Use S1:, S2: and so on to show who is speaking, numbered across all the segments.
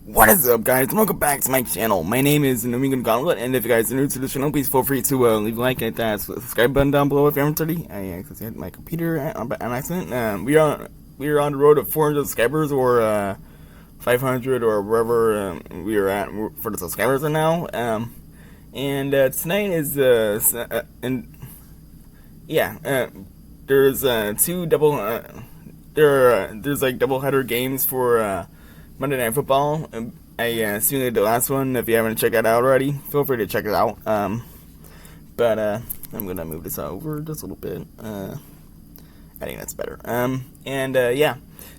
S1: What is up, guys? Welcome back to my channel. My name is New England Gauntlet, and if you guys are new to the channel, please feel free to leave a like and hit that subscribe button down below if you haven't already. I accidentally hit my computer on accident. We are on the road to 400 subscribers, or 500, or wherever we are at for the subscribers right now. Tonight is there's two double there's like double header games for Monday Night Football. I seen the last one. If you haven't checked it out already, feel free to check it out. I'm gonna move this over just a little bit. I think that's better.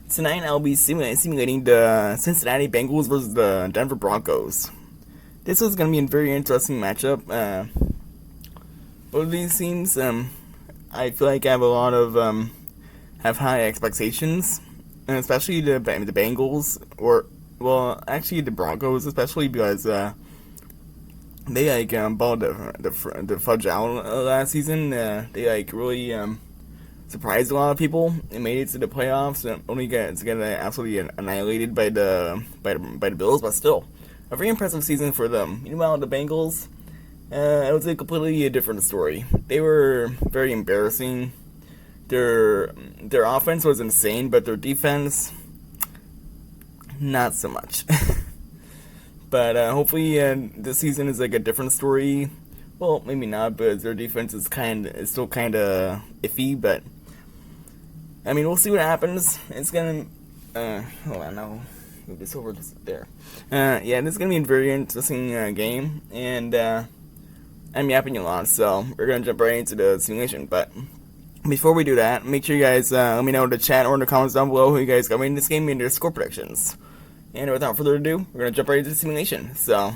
S1: Tonight I'll be simulating the Cincinnati Bengals versus the Denver Broncos. This is gonna be a very interesting matchup. Both of these teams, I feel like I have a lot of have high expectations. And especially the Bengals, actually the Broncos, especially because they balled the fudge out last season. They really surprised a lot of people and made it to the playoffs. And only got absolutely annihilated by the Bills, but still a very impressive season for them. Meanwhile, the Bengals, it was a completely different story. They were very embarrassing. Their offense was insane, but their defense, not so much. But hopefully this season is like a different story. Well, maybe not, but their defense is still kind of iffy. But I mean, we'll see what happens. It's gonna hold on, I'll move this over just there. This is gonna be a very interesting game, and I'm yapping a lot, so we're gonna jump right into the simulation. But before we do that, make sure you guys let me know in the chat or in the comments down below who you guys got in this game and their score predictions. And without further ado, we're going to jump right into the simulation. So,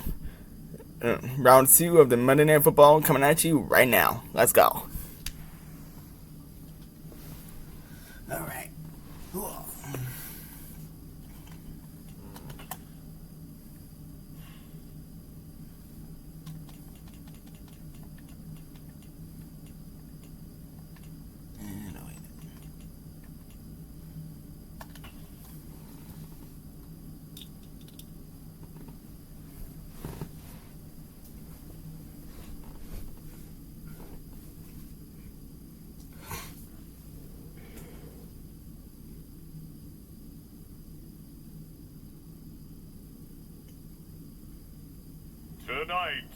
S1: round 2 of the Monday Night Football coming at you right now. Let's go. Alright. Cool.
S2: Tonight,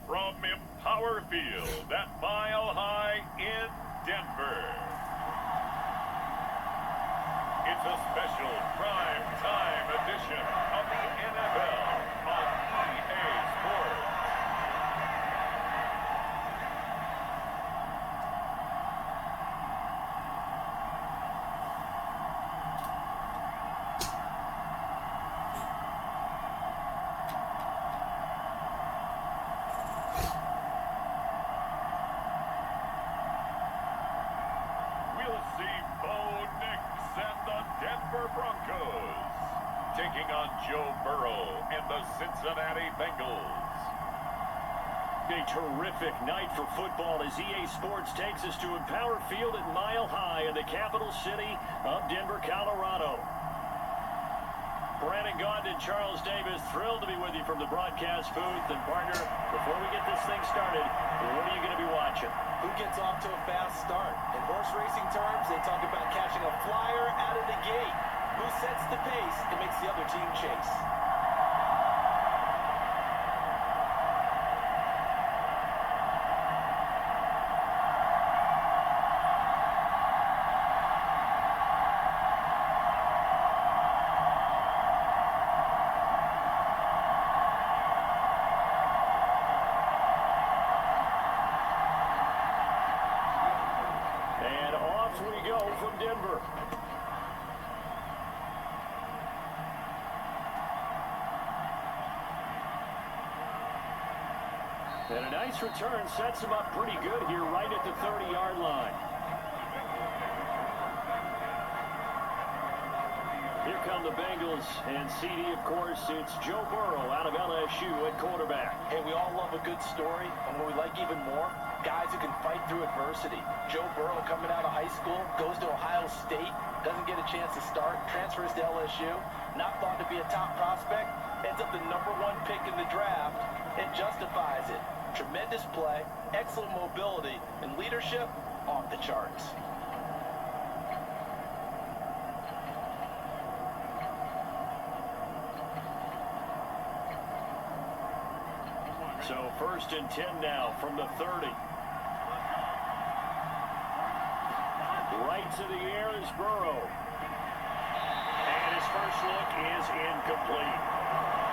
S2: from Empower Field at Mile High in Denver, it's a special prime time edition of the NFL on EA Sports. We'll see Bo Nix and the Denver Broncos taking on Joe Burrow and the Cincinnati Bengals.
S3: A terrific night for football as EA Sports takes us to Empower Field at Mile High in the capital city of Denver, Colorado. Brandon Gaudin and Charles Davis, thrilled to be with you from the broadcast booth. And partner, before we get this thing started, what are you going to be watching?
S4: Who gets off to a fast start? In horse racing terms, they talk about catching a flyer out of the gate. Who sets the pace and makes the other team chase?
S3: And off we go from Denver. And a nice return sets him up pretty good here right at the 30-yard line. Here come the Bengals, and CD, of course, it's Joe Burrow out of LSU at quarterback.
S4: Hey, we all love a good story, and what we like even more, guys who can fight through adversity. Joe Burrow coming out of high school, goes to Ohio State, doesn't get a chance to start, transfers to LSU, not thought to be a top prospect, ends up the #1 pick in the draft and justifies it. Tremendous play, excellent mobility, and leadership off the charts.
S3: So 1st and 10 now from the 30. Right to the air is Burrow. And his first look is incomplete.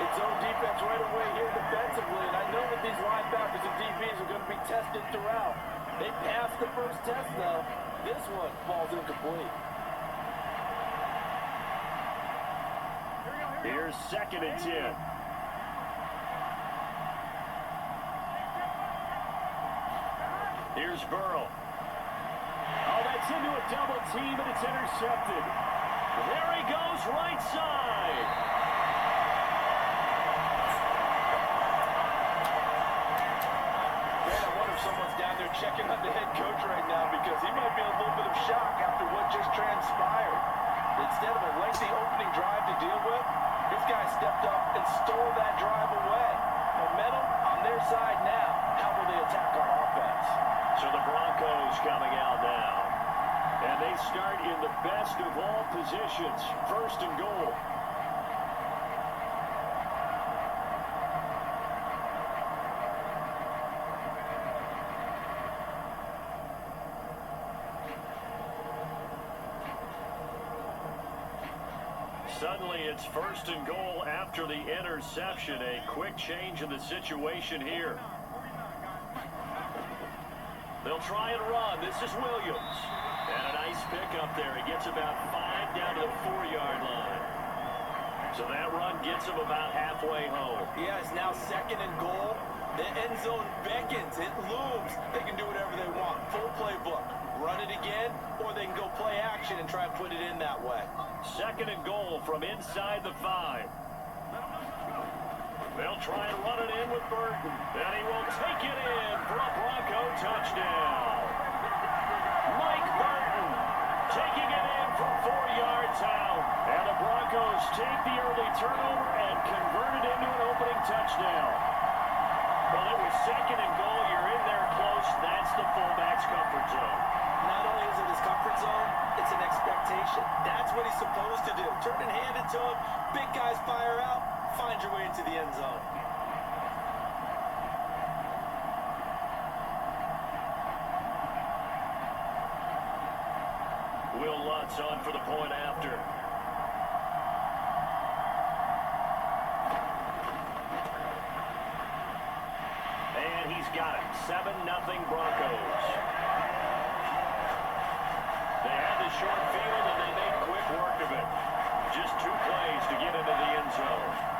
S4: It's zone defense right away here defensively, and I know that these linebackers and DBs are going to be tested throughout. They passed the first test, though. This one falls incomplete.
S3: Here's 2nd and 10. Here's Burrow. Oh, that's into a double team, and it's intercepted. There he goes, right side.
S4: Man, I wonder if someone's down there checking on the head coach right now, because he might be in a little bit of shock after what just transpired. Instead of a lengthy opening drive to deal with, this guy stepped up and stole that drive away. Momentum on their side now. How will they attack our offense?
S3: So the Broncos coming out now. And they start in the best of all positions. 1st and goal. Suddenly it's 1st and goal after the interception. A quick change in the situation here. They'll try and run. This is Williams. And a nice pickup there. He gets about 5 down to the 4-yard line. So that run gets him about halfway home.
S4: Yeah, it's now 2nd and goal. The end zone beckons. It looms. They can do whatever they want. Full playbook. Run it again, or they can go play action and try and put it in that way.
S3: 2nd and goal from inside the 5. They'll try and run it in with Burton. And he will take it in for a Bronco touchdown. Mike Burton taking it in from 4 yards out. And the Broncos take the early turnover and convert it into an opening touchdown. Well, it was 2nd and goal. You're in there close. That's the fullback's comfort zone.
S4: Not only is it his comfort zone, it's an expectation. That's what he's supposed to do. Turn and hand it to him. Big guys fire out. Find your way into the end zone.
S3: Will Lutz on for the point after. And he's got it. 7-0 Broncos. They had the short field and they made quick work of it. Just 2 plays to get into the end zone.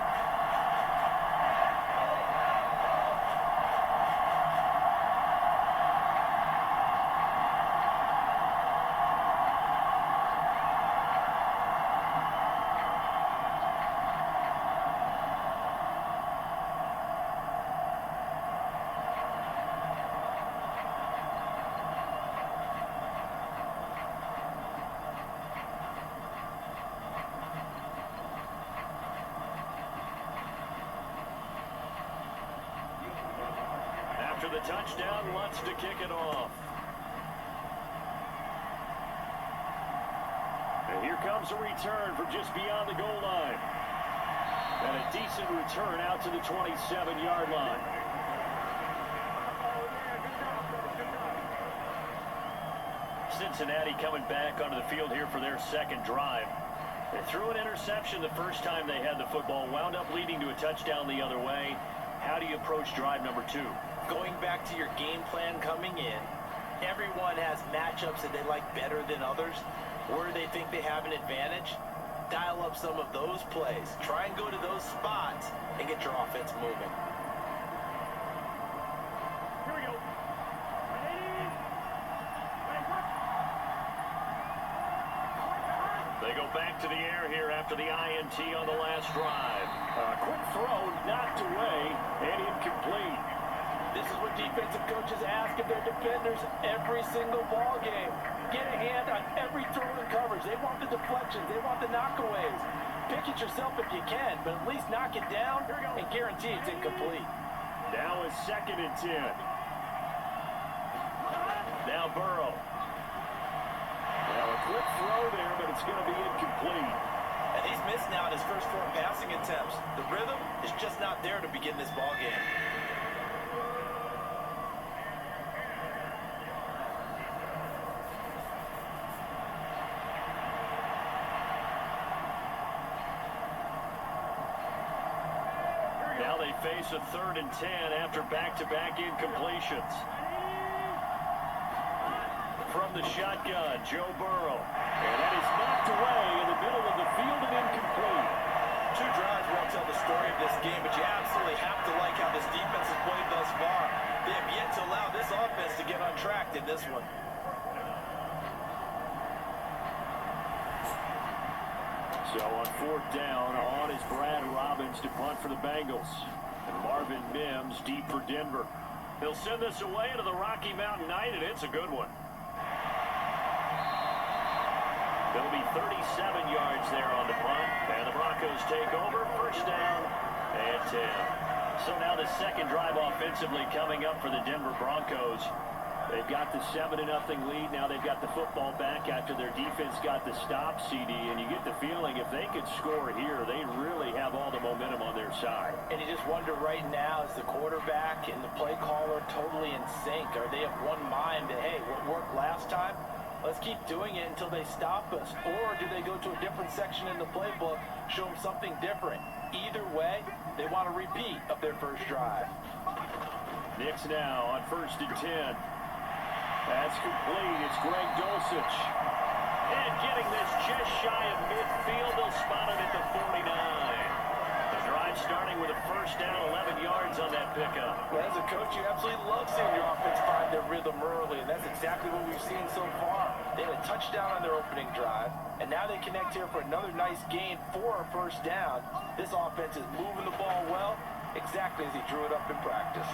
S3: After the touchdown, Lutz to kick it off. And here comes a return from just beyond the goal line. And a decent return out to the 27-yard line. Cincinnati coming back onto the field here for their 2nd drive. They threw an interception the first time they had the football, wound up leading to a touchdown the other way. How do you approach drive number 2?
S4: Going back to your game plan coming in, everyone has matchups that they like better than others. Where they think they have an advantage, dial up some of those plays. Try and go to those spots and get your offense moving.
S3: Here we go. They go back to the air here after the INT on the last drive. A quick throw knocked away and incomplete.
S4: This is what defensive coaches ask of their defenders every single ball game. Get a hand on every throw and coverage. They want the deflections. They want the knockaways. pick it yourself if you can, but at least knock it down and guarantee it's incomplete.
S3: Now it's 2nd and 10. Now Burrow. Now a quick throw there, but it's going to be incomplete.
S4: And he's missed now in his first 4 passing attempts. The rhythm is just not there to begin this ball game.
S3: Now they face a 3rd and 10 after back-to-back incompletions. From the shotgun, Joe Burrow. And that is knocked away in the middle of the field and incomplete.
S4: 2 drives won't tell the story of this game, but you absolutely have to like how this defense has played thus far. They have yet to allow this offense to get on track in this one.
S3: So on 4th down, on is Brad Robbins to punt for the Bengals. And Marvin Mims deep for Denver. They'll send this away to the Rocky Mountain Night, and it's a good one. There'll be 37 yards there on the punt, and the Broncos take over. 1st down and 10. So now the 2nd drive offensively coming up for the Denver Broncos. They've got the 7-0 lead. Now they've got the football back after their defense got the stop, CD, and you get the feeling if they could score here, they really have all the momentum on their side.
S4: And you just wonder right now, is the quarterback and the play caller totally in sync? Are they of one mind that, hey, what worked last time? Let's keep doing it until they stop us. Or do they go to a different section in the playbook, show them something different? Either way, they want a repeat of their first drive.
S3: Knicks now on 1st and 10. That's complete. It's Greg Dulcich. And getting this just shy of midfield, they'll spot it at the 49. The drive starting with a 1st down, 11 yards on that pickup.
S4: Well, as a coach, you absolutely love seeing your offense find their rhythm early, and that's exactly what we've seen so far. They had a touchdown on their opening drive, and now they connect here for another nice gain for a 1st down. This offense is moving the ball well, exactly as he drew it up in practice.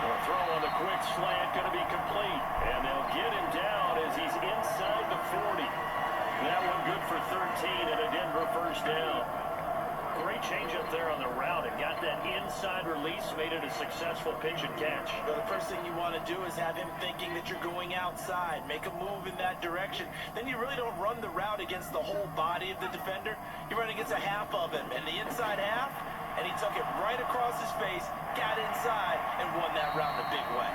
S3: The throw on the quick slant going to be complete, and they'll get him down as he's inside the 40. That one good for 13 and a Denver 1st down. Great change up there on the route and got that inside release, made it a successful pitch and catch.
S4: Well, the first thing you want to do is have him thinking that you're going outside, make a move in that direction. Then you really don't run the route against the whole body of the defender. You run against a half of him, and the inside half, and he took it right across his face, got inside, and won that route in a big way.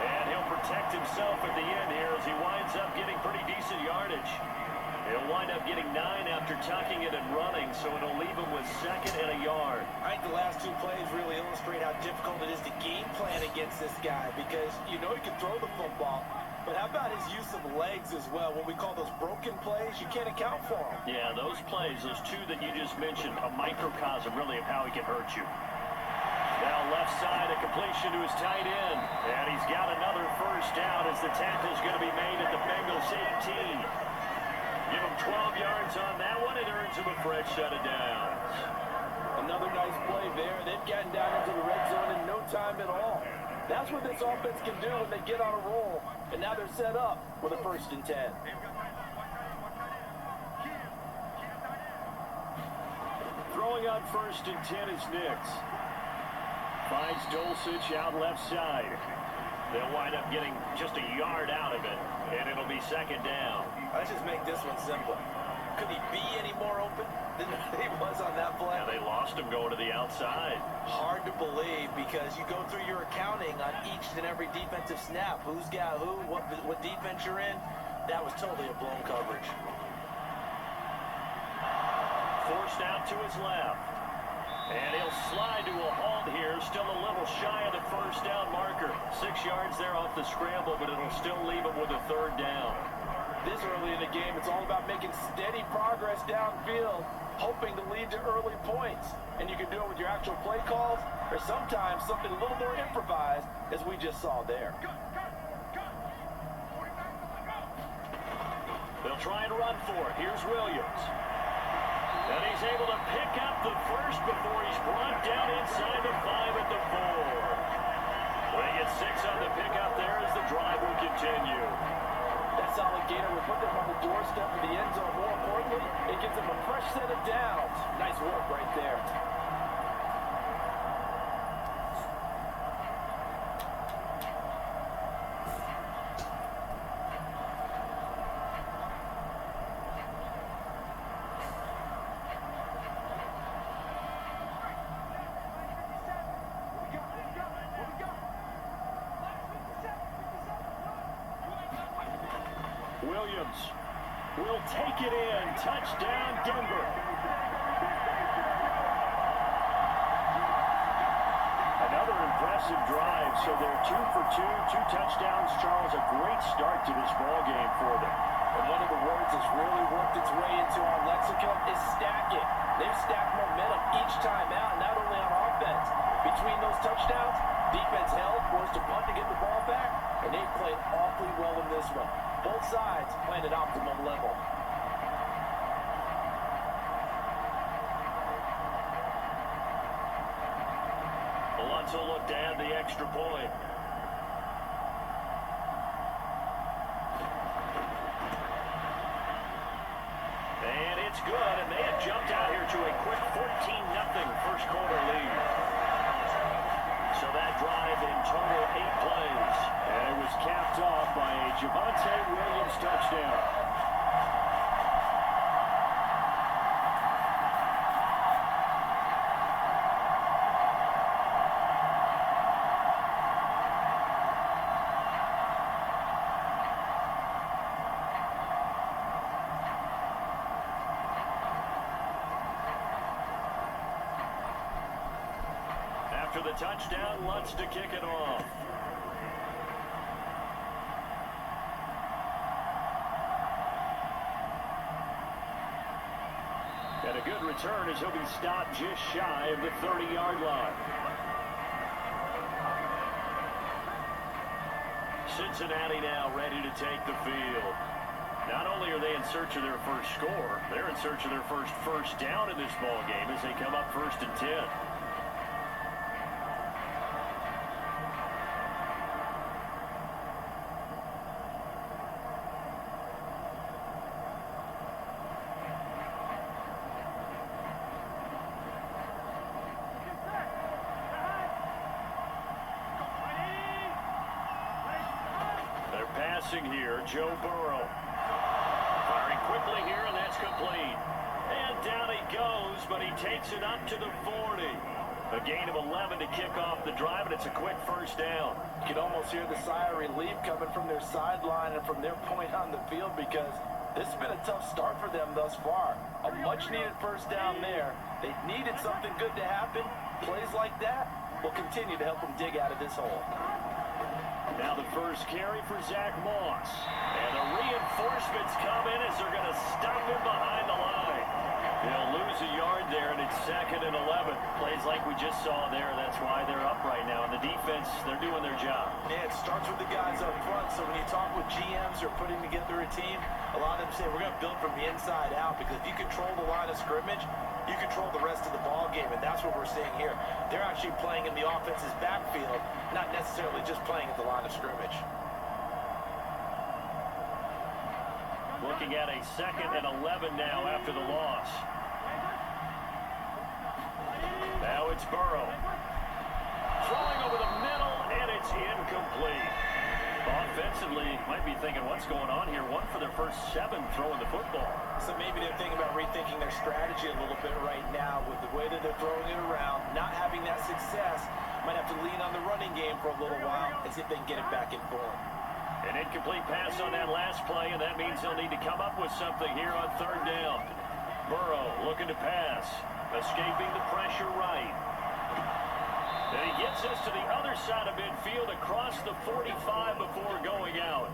S3: And he'll protect himself at the end here as he winds up getting pretty decent yardage. He'll wind up getting 9 after tucking it and running, so it'll leave him with 2nd and a yard.
S4: I think the last 2 plays really illustrate how difficult it is to game plan against this guy, because you know he can throw the football, but how about his use of legs as well? What we call those broken plays, you can't account for them.
S3: Yeah, those plays, those 2 that you just mentioned, a microcosm really of how he can hurt you. Now left side, a completion to his tight end, and he's got another 1st down as the tackle's going to be made at the Bengals 18. Give him 12 yards on that one, and earns him a fresh set of downs.
S4: Another nice play there. They've gotten down into the red zone in no time at all. That's what this offense can do when they get on a roll. And now they're set up with a 1st and 10.
S3: Throwing on 1st and 10 is Nix. Finds Dulcich out left side. They'll wind up getting just a yard out of it, and it'll be 2nd down.
S4: Let's just make this one simple. Could he be any more open than he was on that play?
S3: Yeah, they lost him going to the outside.
S4: Hard to believe, because you go through your accounting on each and every defensive snap. Who's got who, what defense you're in. That was totally a blown coverage.
S3: Forced out to his left. And he'll slide to a halt here, still a little shy of the 1st down marker. 6 yards there off the scramble, but it'll still leave him with a 3rd down.
S4: This early in the game, it's all about making steady progress downfield, hoping to lead to early points. And you can do it with your actual play calls, or sometimes something a little more improvised, as we just saw there.
S3: They'll try and run for it. Here's Williams. And he's able to pick up the 1st before he's brought down inside the 5 at the 4. They get 6 on the pickup there as the drive will continue.
S4: That solid gainer will put them on the doorstep of the end zone. More importantly, it gives them a fresh set of downs. Nice work right there.
S3: Williams will take it in. Touchdown, Denver. Another impressive drive. So they're 2 for 2, 2 touchdowns. Charles, a great start to this ball game for them.
S4: And one of the words that's really worked its way into our lexicon is stacking. They've stacked momentum each time out, not only on offense. Between those touchdowns, defense held, forced a punt to get the ball back, and they played awfully well in this one. Both sides playing at optimum level.
S3: Alonso looked to add the extra point. And it's good, and they have jumped out here to a quick 14-0 first quarter lead. So that drive in total 8 plays. And it was capped off by a Javonte Williams touchdown. After the touchdown, Lutz to kick it off. And a good return as he'll be stopped just shy of the 30-yard line. Cincinnati now ready to take the field. Not only are they in search of their first score, they're in search of their first down in this ball game as they come up 1st and 10. Here, Joe Burrow. Firing quickly here, and that's complete. And down he goes, but he takes it up to the 40. A gain of 11 to kick off the drive, and it's a quick first down.
S4: You can almost hear the sigh of relief coming from their sideline and from their point on the field because this has been a tough start for them thus far. A much-needed first down there. They needed something good to happen. Plays like that will continue to help them dig out of this hole.
S3: Now the first carry for Zach Moss. And the reinforcements come in as they're going to stop him behind the line. They'll lose a yard there, and it's 2nd and 11. Plays like we just saw there. That's why they're up right now. And the defense, they're doing their job.
S4: Yeah, it starts with the guys up front. So when you talk with GMs who are putting together a team, a lot of them say we're going to build from the inside out because if you control the line of scrimmage, you control the rest of the ball game, and that's what we're seeing here. They're actually playing in the offense's backfield, not necessarily just playing at the line of scrimmage.
S3: Looking at a 2nd and 11 now after the loss. Now it's Burrow. Throwing over the middle, and it's incomplete. Offensively, might be thinking, what's going on here? 1 for their first 7 throwing the football.
S4: So maybe they're thinking about rethinking their strategy a little bit right now with the way that they're throwing it around. Not having that success, might have to lean on the running game for a little while and see if they can get it back in form.
S3: An incomplete pass on that last play, and that means they'll need to come up with something here on 3rd down. Burrow looking to pass, escaping the pressure right. And he gets us to the other side of midfield across the 45 before going out.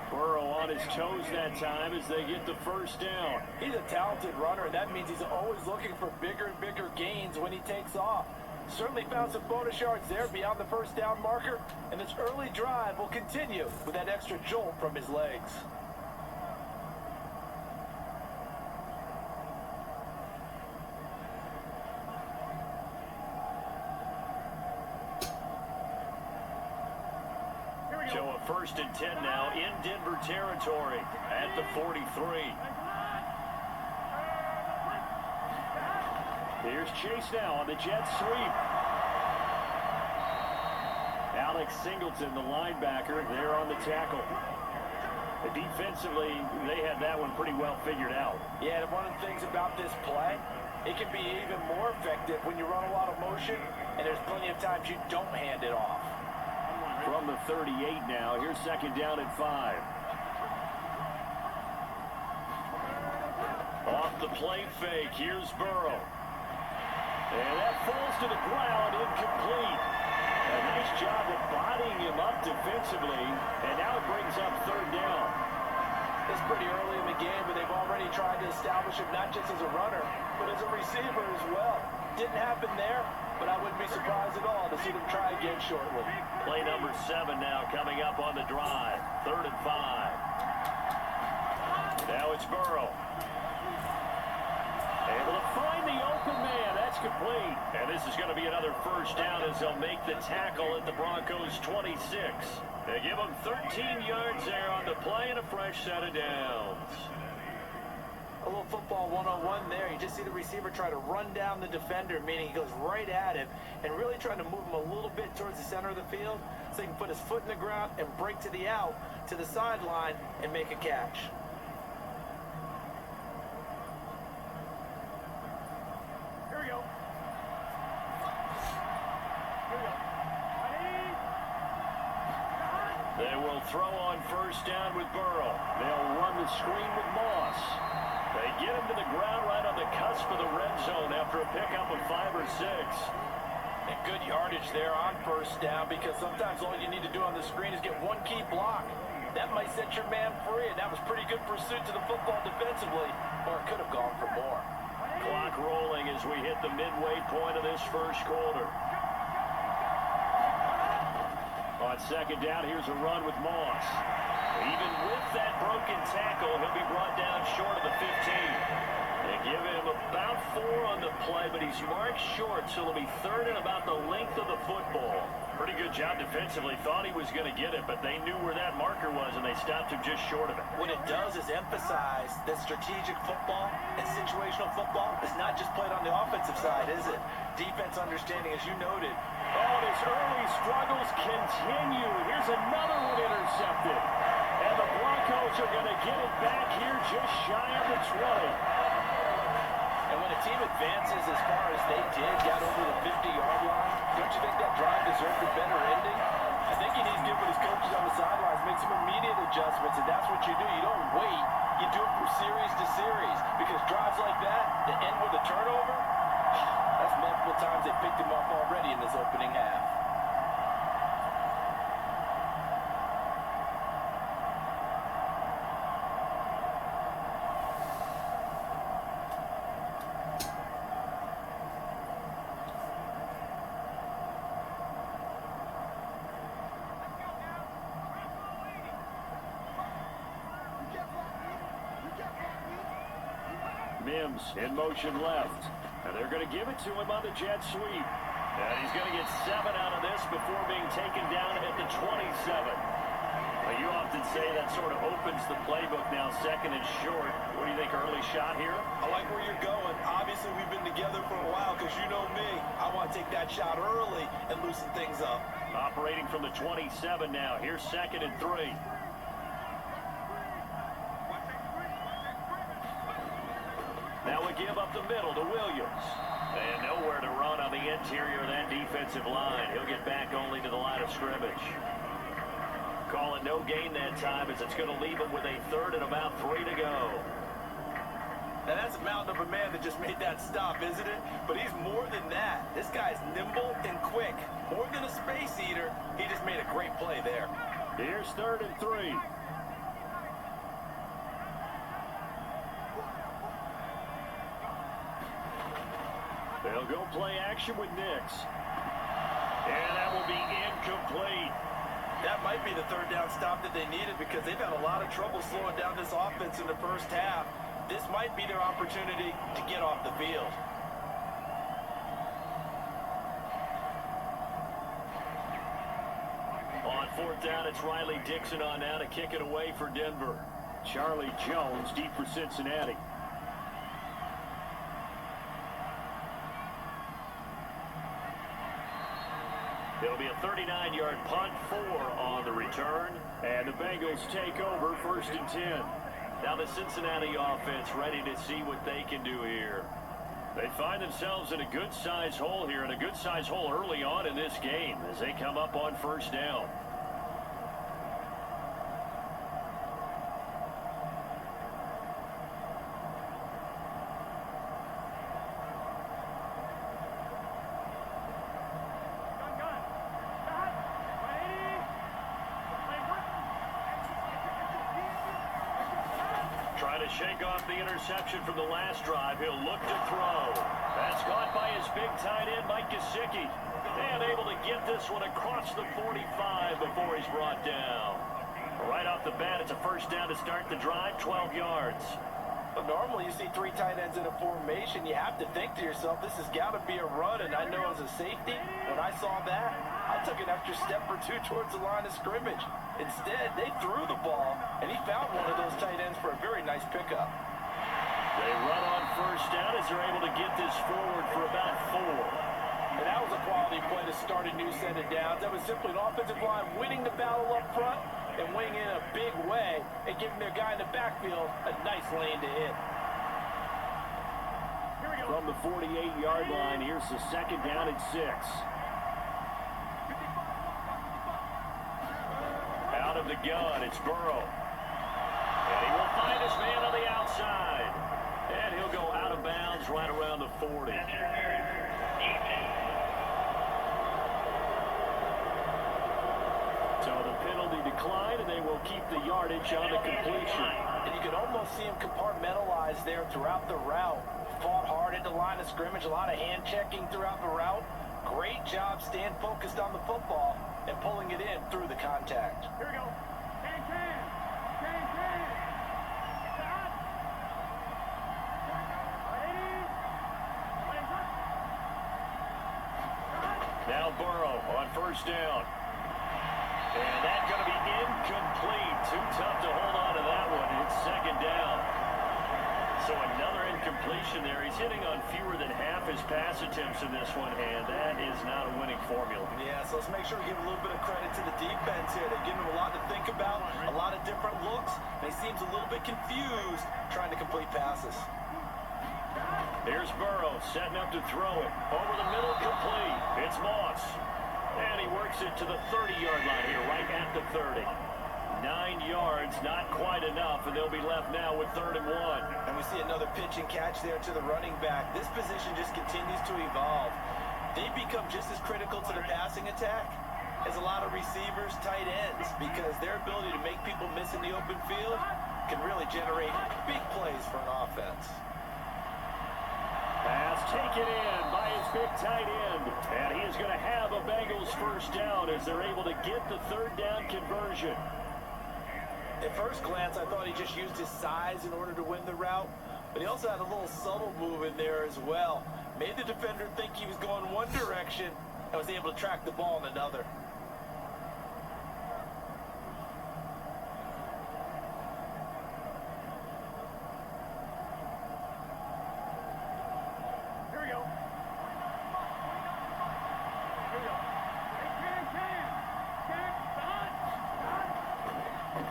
S3: Burrow on his toes that time as they get the first down.
S4: He's a talented runner, and that means he's always looking for bigger and bigger gains when he takes off. Certainly found some bonus yards there beyond the first down marker, and this early drive will continue with that extra jolt from his legs.
S3: So a 1st and 10 now in Denver territory at the 43. Here's Chase now on the jet sweep. Alex Singleton, the linebacker, there on the tackle. Defensively, they had that one pretty well figured out.
S4: Yeah, and one of the things about this play, it can be even more effective when you run a lot of motion, and there's plenty of times you don't hand it off.
S3: From the 38 now, here's 2nd down and 5. Off the play fake, here's Burrow. And that falls to the ground, incomplete. A nice job of bodying him up defensively, and now it brings up 3rd down.
S4: It's pretty early in the game, but they've already tried to establish him not just as a runner, but as a receiver as well. Didn't happen there, but I wouldn't be surprised at all to see them try again shortly.
S3: Play number 7 now coming up on the drive. 3rd and 5. Now it's Burrow. Able to find the open man. That's complete. And this is going to be another 1st down as they'll make the tackle at the Broncos 26. They give them 13 yards there on the play and a fresh set of downs.
S4: A little football 101 there. You just see the receiver try to run down the defender, meaning he goes right at him and really trying to move him a little bit towards the center of the field so he can put his foot in the ground and break to the out, to the sideline, and make a catch. Here we go.
S3: They will throw on 1st down with Burrow. They'll run the screen with Moss. They get him to the ground right on the cusp of the red zone after a pickup of 5 or 6.
S4: And good yardage there on 1st down, because sometimes all you need to do on the screen is get one key block. That might set your man free, and that was pretty good pursuit to the football defensively, or it could have gone for more.
S3: Clock rolling as we hit the midway point of this 1st quarter. On 2nd down, here's a run with Moss. Even with that broken tackle, he'll be brought down short of the 15. They give him about 4 on the play, but he's marked short, so it'll be 3rd and about the length of the football. Pretty good job defensively. Thought he was going to get it, but they knew where that marker was, and they stopped him just short of it.
S4: What it does is emphasize that strategic football and situational football is not just played on the offensive side, is it? Defense understanding, as you noted.
S3: Oh, his early struggles continue. Here's another one intercepted. And the Broncos are going to get it back here just shy of the 20.
S4: And when a team advances as far as they did, got over the 50-yard line, don't you think that drive deserved a better ending? I think he needs to get with his coaches on the sidelines, make some immediate adjustments, and that's what you do. You don't wait. You do it from series to series, because drives like that that end with a turnover, that's multiple times they picked him up already in this opening half.
S3: Mims in motion left. And they're going to give it to him on the jet sweep. And he's going to get 7 out of this before being taken down at the 27. Well, you often say that sort of opens the playbook now, 2nd and short. What do you think, early shot here?
S4: I like where you're going. Obviously, we've been together for a while, because you know me. I want to take that shot early and loosen things up.
S3: Operating from the 27 now. Here's 2nd and 3. Now we give up the middle to Williams. And nowhere to run on the interior of that defensive line. He'll get back only to the line of scrimmage. Call it no gain that time, as it's going to leave him with a 3rd and about 3 to go.
S4: Now that's a mountain of a man that just made that stop, isn't it? But he's more than that. This guy's nimble and quick. More than a space eater, he just made a great play there.
S3: Here's 3rd and 3. They'll go play action with Nix. And that will be incomplete.
S4: That might be the 3rd down stop that they needed, because they've had a lot of trouble slowing down this offense in the 1st half. This might be their opportunity to get off the field.
S3: On fourth down. It's Riley Dixon on now to kick it away for Denver. Charlie Jones deep for Cincinnati. It'll be a 39-yard punt, 4 on the return, and the Bengals take over 1st and 10. Now the Cincinnati offense ready to see what they can do here. They find themselves in a good-sized hole here, and a good-sized hole early on in this game as they come up on 1st down. Trying to shake off the interception from the last drive. He'll look to throw. That's caught by his big tight end, Mike Gesicki. And able to get this one across the 45 before he's brought down. Right off the bat, it's a 1st down to start the drive, 12 yards.
S4: But normally you see 3 tight ends in a formation. You have to think to yourself, this has got to be a run. And I know as a safety, when I saw that, I took an extra step or 2 towards the line of scrimmage. Instead, they threw the ball, and he found one of those tight ends for a very nice pickup.
S3: They run on 1st down as they're able to get this forward for about 4.
S4: And that was a quality play to start a new set of downs. That was simply an offensive line winning the battle up front and winning in a big way and giving their guy in the backfield a nice lane to hit.
S3: From the 48-yard line, here's the 2nd down and 6. Out of the gun, it's Burrow. And he will find his man on the outside. And he'll go out of bounds right around the 40. So the penalty declined, and they will keep the yardage on the completion.
S4: And you can almost see him compartmentalize there throughout the route. Fought hard at the line of scrimmage, a lot of hand checking throughout the route. Great job staying focused on the football and pulling it in through the contact.
S5: Here we go. Can.
S3: Now Burrow on 1st down. And that's going to be incomplete. Too tough to hold on to that one. It's 2nd down. So another incompletion there. He's hitting on fewer than half his pass attempts in this one, and that is not a winning formula.
S4: Yeah, so let's make sure we give a little bit of credit to the defense here. They're giving him a lot to think about, a lot of different looks, and he seems a little bit confused trying to complete passes.
S3: Here's Burrow setting up to throw it. Over the middle, complete. It's Moss. And he works it to the 30-yard line here, right at the 30. 9 yards, not quite enough, and they'll be left now with 3rd and 1.
S4: And we see another pitch and catch there to the running back. This position just continues to evolve. They become just as critical to the passing attack as a lot of receivers, tight ends, because their ability to make people miss in the open field can really generate big plays for an offense.
S3: Pass taken in by his big tight end. And he is going to have a Bengals 1st down as they're able to get the 3rd down conversion.
S4: At first glance, I thought he just used his size in order to win the route, but he also had a little subtle move in there as well. Made the defender think he was going one direction and was able to track the ball in another.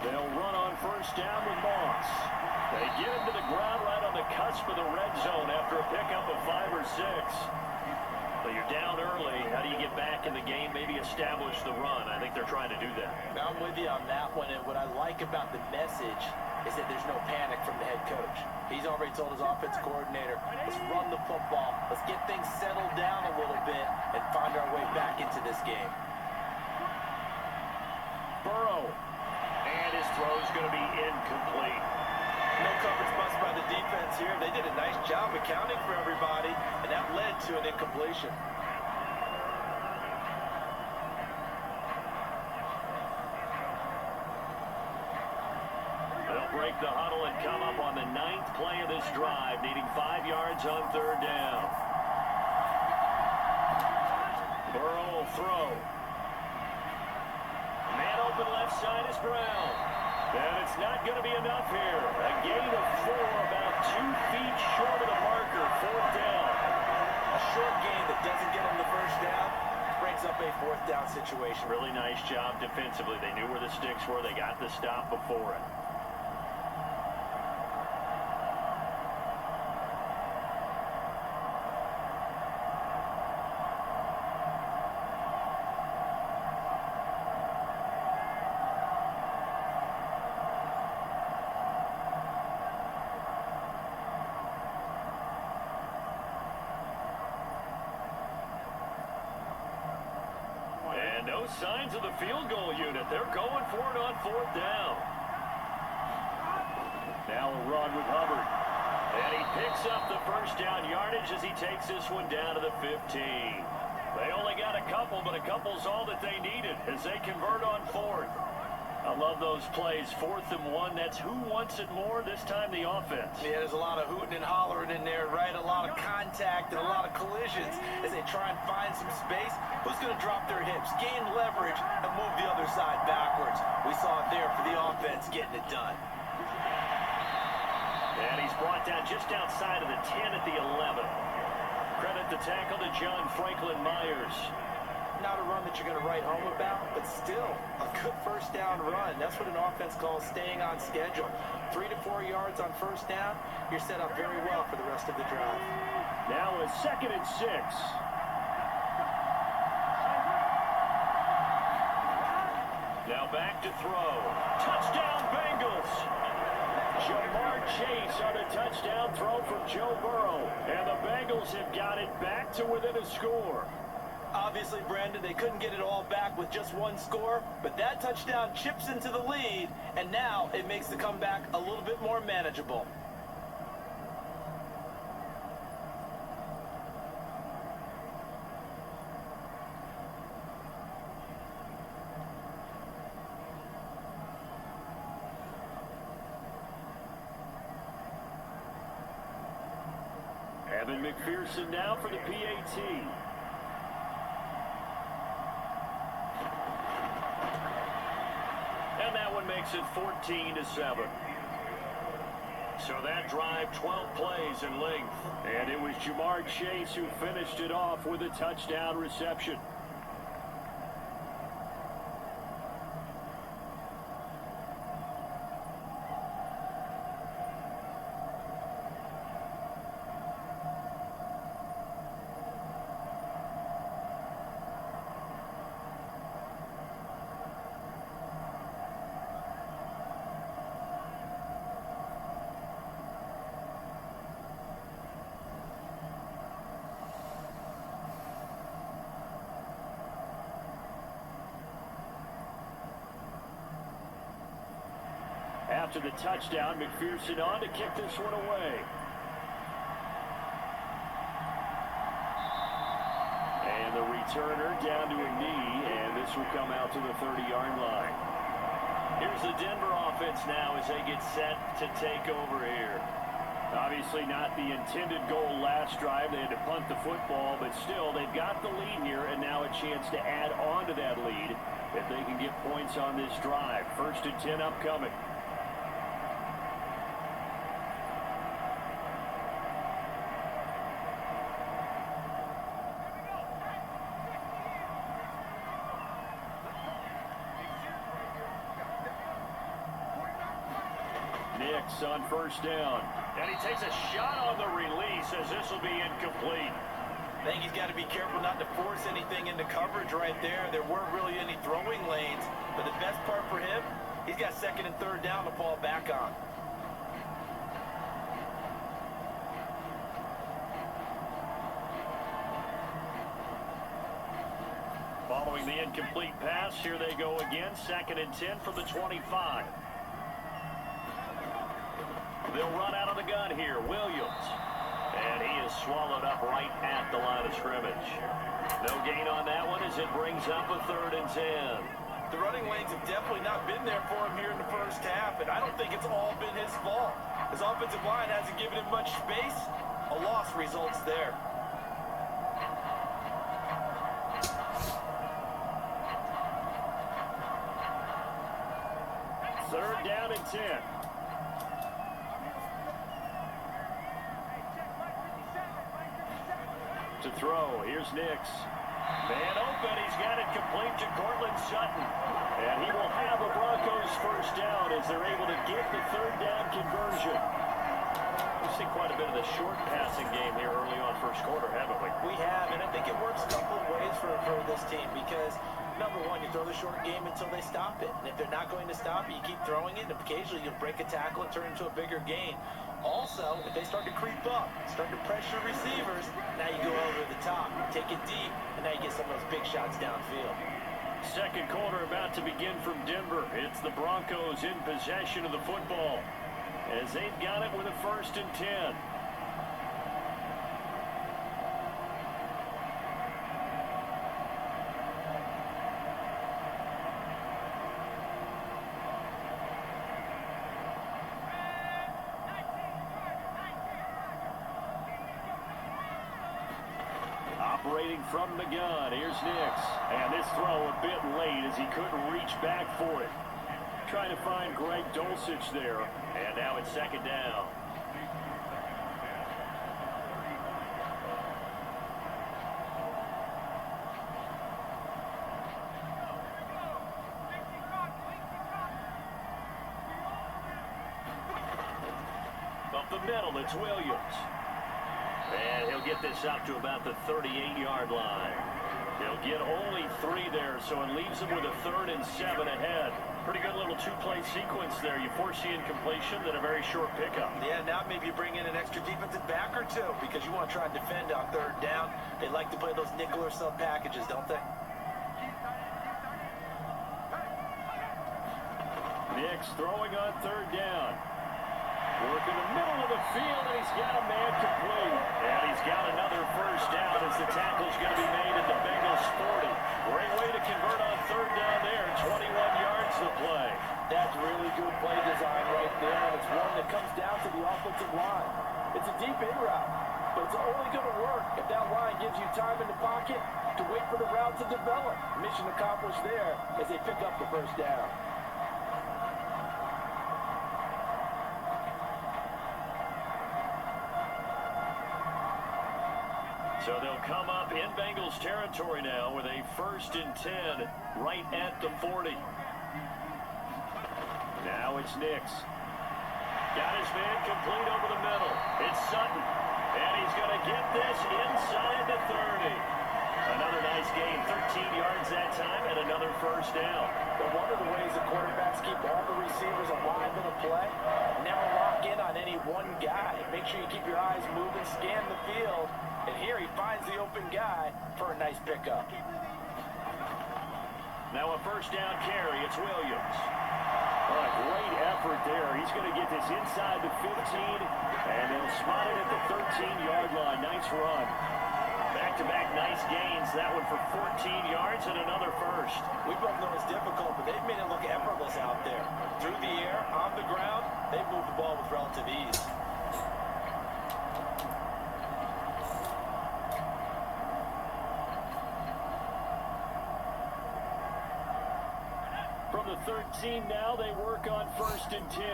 S3: They'll run on 1st down with Moss. They get him to the ground right on the cusp of the red zone after a pickup of 5 or 6. But you're down early. How do you get back in the game, maybe establish the run? I think they're trying to do that.
S4: I'm with you on that one, and what I like about the message is that there's no panic from the head coach. He's already told his offense coordinator, let's run the football, let's get things settled down a little bit, and find our way back into this game.
S3: Burrow. And his throw is going to be incomplete.
S4: No coverage bust by the defense here. They did a nice job accounting for everybody, and that led to an incompletion.
S3: They'll break the huddle and come up on the 9th play of this drive, needing 5 yards on 3rd down. Burrow will throw. Man open left side is Brown. And it's not going to be enough here. A gain of 4, about 2 feet short of the marker. 4th down.
S4: A short gain that doesn't get them the first down brings up a 4th down situation.
S3: Really nice job defensively. They knew where the sticks were. They got the stop before it. No signs of the field goal unit. They're going for it on 4th down. Now a run with Hubbard. And he picks up the first down yardage as he takes this one down to the 15. They only got a couple, but a couple's all that they needed as they convert on 4th. I love those plays. 4th and 1. That's who wants it more, this time the offense.
S4: Yeah, there's a lot of hooting and hollering in there, right? A lot of contact and a lot of collisions as they try and find some space. Who's going to drop their hips, gain leverage, and move the other side backwards? We saw it there for the offense getting it done.
S3: And he's brought down just outside of the 10 at the 11. Credit the tackle to John Franklin Myers.
S4: Not a run that you're going to write home about, but still a good first down run. That's what an offense calls staying on schedule. 3 to 4 yards on first down, you're set up very well for the rest of the drive.
S3: Now a 2nd and 6. Now back to throw. Touchdown Bengals! Jamar Chase on a touchdown throw from Joe Burrow. And the Bengals have got it back to within a score.
S4: Obviously, Brandon, they couldn't get it all back with just one score, but that touchdown chips into the lead, and now it makes the comeback a little bit more manageable.
S3: Evan McPherson now for the PAT. And that one makes it 14-7. So that drive, 12 plays in length. And it was Jamar Chase who finished it off with a touchdown reception. After the touchdown, McPherson on to kick this one away. And the returner down to a knee, and this will come out to the 30-yard line. Here's the Denver offense now as they get set to take over here. Obviously not the intended goal last drive. They had to punt the football, but still, they've got the lead here, and now a chance to add on to that lead if they can get points on this drive. 1st and 10 upcoming. On 1st down. And he takes a shot on the release as this will be incomplete.
S4: I think he's got to be careful not to force anything into coverage right there. There weren't really any throwing lanes, but the best part for him, he's got 2nd and 3rd down to fall back on.
S3: Following the incomplete pass, here they go again. 2nd and 10 from the 25. They'll run out of the gun here. Williams. And he is swallowed up right at the line of scrimmage. No gain on that one as it brings up a 3rd and 10.
S4: The running lanes have definitely not been there for him here in the first half, and I don't think it's all been his fault. His offensive line hasn't given him much space. A loss results there.
S3: third down and 10. To throw, here's Nix. Man open, he's got it complete to Cortland Sutton. And he will have a Broncos first down as they're able to get the third down conversion. We've seen quite a bit of the short passing game here early on first quarter, haven't we?
S4: We have, and I think it works a couple of ways for this team because, number one, you throw the short game until they stop it. And if they're not going to stop it, you keep throwing it, and occasionally you'll break a tackle and turn it into a bigger gain. Also, if they start to creep up, start to pressure receivers, now you go over the top, take it deep, and now you get some of those big shots downfield.
S3: Second quarter about to begin from Denver. It's the Broncos in possession of the football as they've got it with a 1st and 10. Operating from the gun, here's Nix. And this throw a bit late as he couldn't reach back for it. Trying to find Greg Dulcich there. And now it's 2nd down. Up the middle, it's Williams. And he'll get this out to about the 38-yard line. He'll get only 3 there, so it leaves him with a 3rd and 7 ahead. Pretty good little 2-play sequence there. You force the incompletion, then a very short pickup.
S4: Yeah, now maybe you bring in an extra defensive back or two because you want to try and defend on 3rd down. They like to play those nickel or sub packages, don't they?
S3: Nix throwing on 3rd down. Work in the middle of the field, and he's got a man complete. And he's got another first down as the tackle's going to be made at the Bengals 40. Great way to convert on 3rd down there. 21 yards to play.
S4: That's really good play design right there, and it's one that comes down to the offensive line. It's a deep in route, but it's only going to work if that line gives you time in the pocket to wait for the route to develop. Mission accomplished there as they pick up the first down.
S3: So they'll come up in Bengals territory now with a 1st and 10 right at the 40. Now it's Nix. Got his man complete over the middle. It's Sutton. And he's going to get this inside the 30. Another nice gain. 13 yards that time and another first down.
S4: But one of the ways the quarterbacks keep all the receivers alive in a play, never lock in on any one guy. Make sure you keep your eyes moving, scan the field. And here he finds the open guy for a nice pickup.
S3: Now a first down carry. It's Williams. A great effort there. He's going to get this inside the 15, and they'll spot it at the 13-yard line. Nice run. Back-to-back nice gains. That one for 14 yards and another first.
S4: We both know it's difficult, but they've made it look effortless out there. Through the air, on the ground, they've moved the ball with relative ease.
S3: From the 13 now, they work on 1st and 10.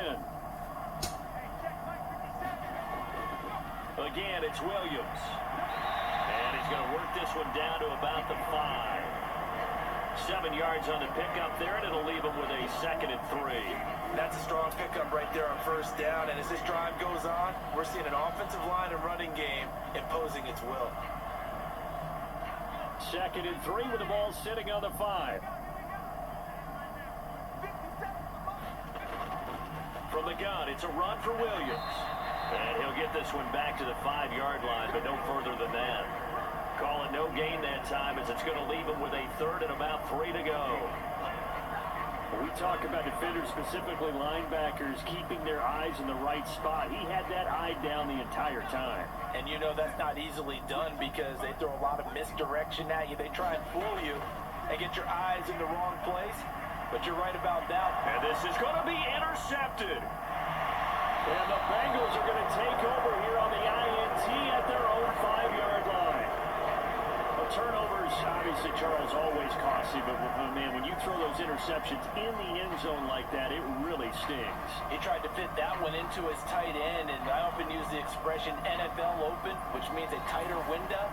S3: Again, it's Williams. And he's going to work this one down to about the 5. 7 yards on the pickup there, and it'll leave him with a 2nd and 3.
S4: That's a strong pickup right there on first down. And as this drive goes on, we're seeing an offensive line and running game imposing its will.
S3: 2nd and 3 with the ball sitting on the 5. From the gun, it's a run for Williams. And he'll get this one back to the 5-yard line, but no further than that. Call it no gain that time as it's going to leave him with a 3rd and about 3 to go. We talk about defenders, specifically linebackers, keeping their eyes in the right spot. He had that eye down the entire time.
S4: And you know that's not easily done because they throw a lot of misdirection at you. They try and fool you and get your eyes in the wrong place. But you're right about that.
S3: And this is going to be intercepted. And the Bengals are going to take over here on the INT at their own 5-yard line. The turnovers obviously, Charles, always costly, but man, when you throw those interceptions in the end zone like that, it really stings.
S4: He tried to fit that one into his tight end, and I often use the expression NFL open, which means a tighter window.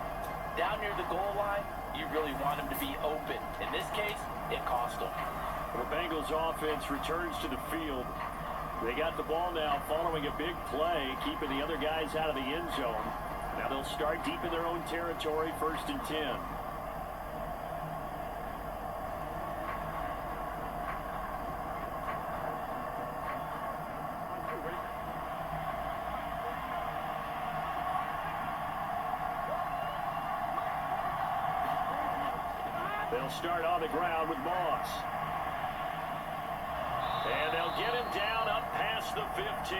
S4: Down near the goal line, you really want him to be open. In this case, it cost him.
S3: The Bengals offense returns to the field. They got the ball now following a big play, keeping the other guys out of the end zone. Now they'll start deep in their own territory, 1st and 10. They'll start on the ground with Moss. And they'll get him down up past the 15.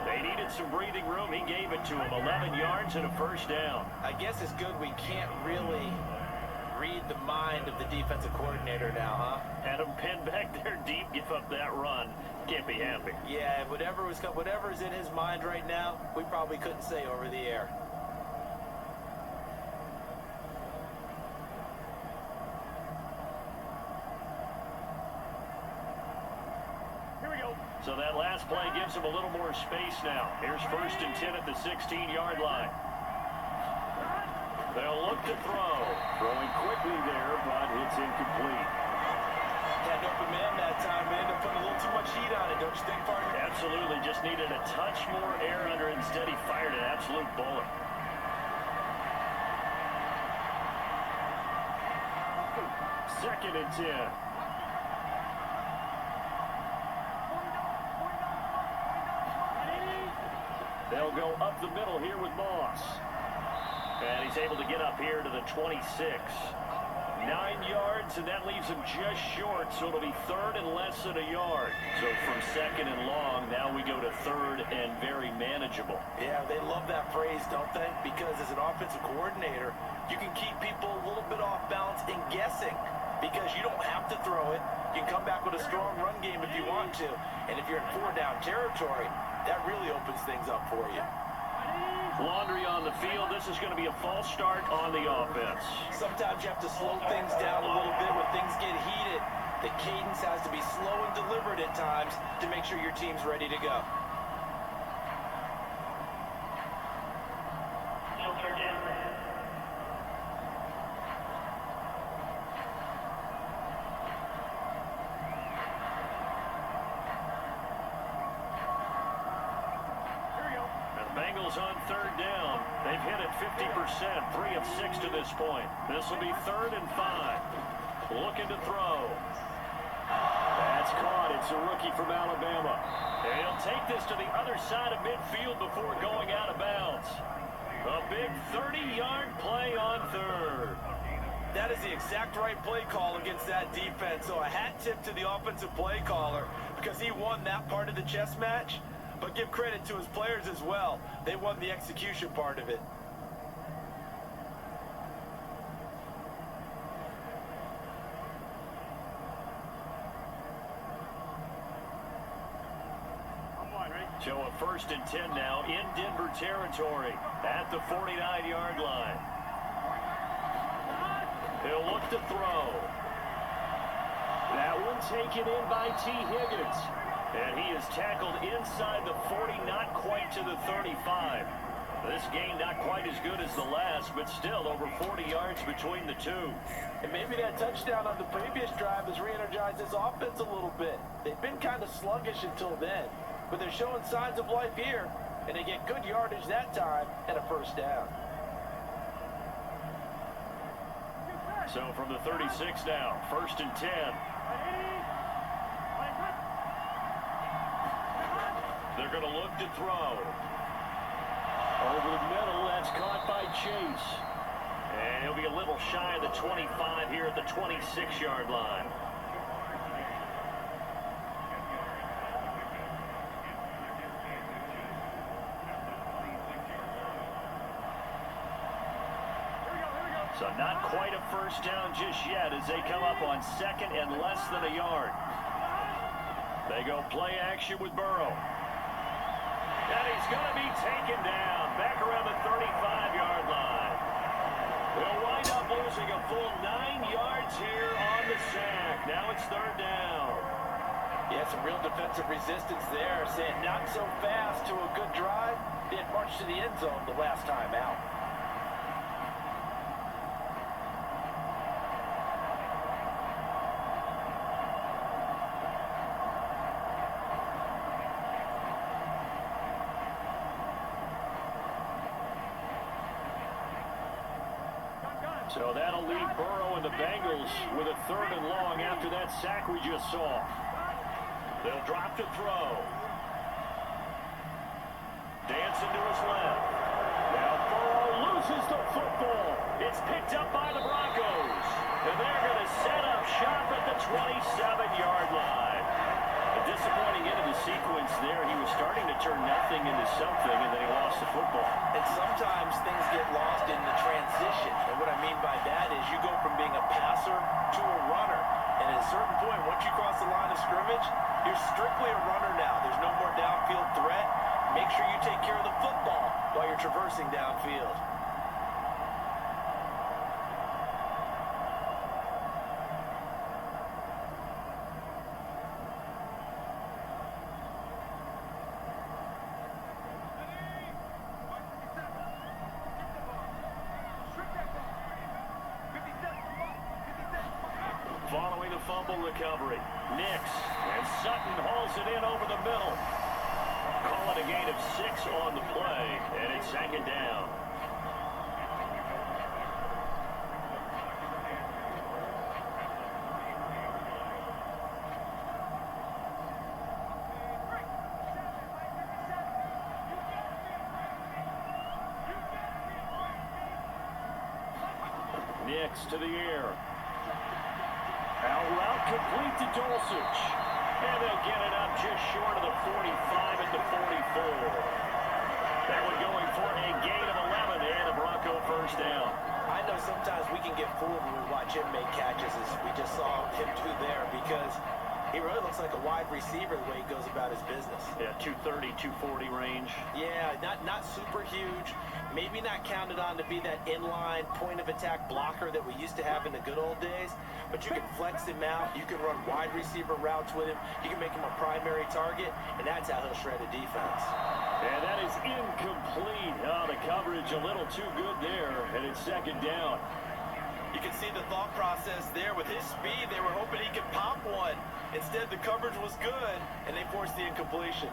S3: They needed some breathing room. He gave it to him. 11 yards and a 1st down.
S4: I guess it's good we can't really read the mind of the defensive coordinator now, huh?
S3: Had him pinned back there deep, give up that run. Can't be happy.
S4: Yeah, whatever's in his mind right now, we probably couldn't say over the air.
S3: So that last play gives him a little more space now. Here's 1st and 10 at the 16-yard line. They'll look to throw. Throwing quickly there, but it's incomplete.
S4: Had an open man that time, man. They're putting a little too much heat on it, don't you think, partner?
S3: Absolutely. Just needed a touch more air under it. Instead, he fired an absolute bullet. Second and 10. They'll go up the middle here with Moss. And he's able to get up here to the 26. 9 yards, and that leaves him just short, so it'll be 3rd and less than a yard. So from 2nd and long, now we go to 3rd and very manageable.
S4: Yeah, they love that phrase, don't they? Because as an offensive coordinator, you can keep people a little bit off balance and guessing because you don't have to throw it. You can come back with a strong run game if you want to. And if you're in 4-down territory, that really opens things up for you.
S3: Laundry on the field. This is going to be a false start on the offense.
S4: Sometimes you have to slow things down a little bit when things get heated. The cadence has to be slow and deliberate at times to make sure your team's ready to go.
S3: Bengals on 3rd down. They've hit it 50%, 3 of 6 to this point. This will be 3rd and 5. Looking to throw. That's caught. It's a rookie from Alabama. And he'll take this to the other side of midfield before going out of bounds. A big 30-yard play on 3rd.
S4: That is the exact right play call against that defense. So a hat tip to the offensive play caller because he won that part of the chess match. But give credit to his players as well. They won the execution part of it.
S3: So a 1st and 10 now in Denver territory at the 49-yard line. He'll look to throw. That one taken in by T. Higgins. And he is tackled inside the 40, not quite to the 35. This game not quite as good as the last, but still over 40 yards between the two.
S4: And maybe that touchdown on the previous drive has re-energized this offense a little bit. They've been kind of sluggish until then, but they're showing signs of life here, and they get good yardage that time and a 1st down.
S3: So from the 36 now, 1st and 10. They're going to look to throw. Over the middle, that's caught by Chase. And he'll be a little shy of the 25 here at the 26-yard line. So not quite a 1st down just yet as they come up on 2nd and less than a yard. They go play action with Burrow. And he's going to be taken down back around the 35-yard line. They'll wind up losing a Now it's third down.
S4: Yeah, some real defensive resistance there, saying not so fast to a good drive. Didn't march to the end zone the last time out.
S3: So that'll leave Burrow and the Bengals with a third and long after that sack we just saw. They'll drop to throw. Dancing to his left. Now Burrow loses the football. It's picked up by the Broncos. And they're going to set up shop at the 27-yard line. A disappointing end of the sequence there. He was starting to turn nothing into something, and then he lost the football.
S4: And sometimes things get lost in the transition. And what I mean by that is you go from being a passer to a runner. And at a certain point, once you cross the line of scrimmage, you're strictly a runner now. There's no more downfield threat. Make sure you take care of the football while you're traversing downfield.
S3: Following the fumble recovery, Nix and Sutton hauls it in over the middle. Call it a gain of 6 on the play, and it's second down. Nix to the air. Now route complete to Dulcich. And they'll get it up just short of the 45 at the 44. That one going for a gain of 11 and a Bronco first down.
S4: I know sometimes we can get fooled when we watch him make catches, as we just saw him do there, because he really looks like a wide receiver the way he goes about his business.
S3: Yeah, 230, 240 range.
S4: Yeah, not super huge. Maybe not counted on to be that inline point-of-attack blocker that we used to have in the good old days. But you can flex him out. You can run wide receiver routes with him. You can make him a primary target, and that's how he'll shred a defense.
S3: And that is incomplete. Oh, the coverage a little too good there, and it's second down.
S4: You can see the thought process there. With his speed, they were hoping he could pop one. Instead, the coverage was good, and they forced the incompletion.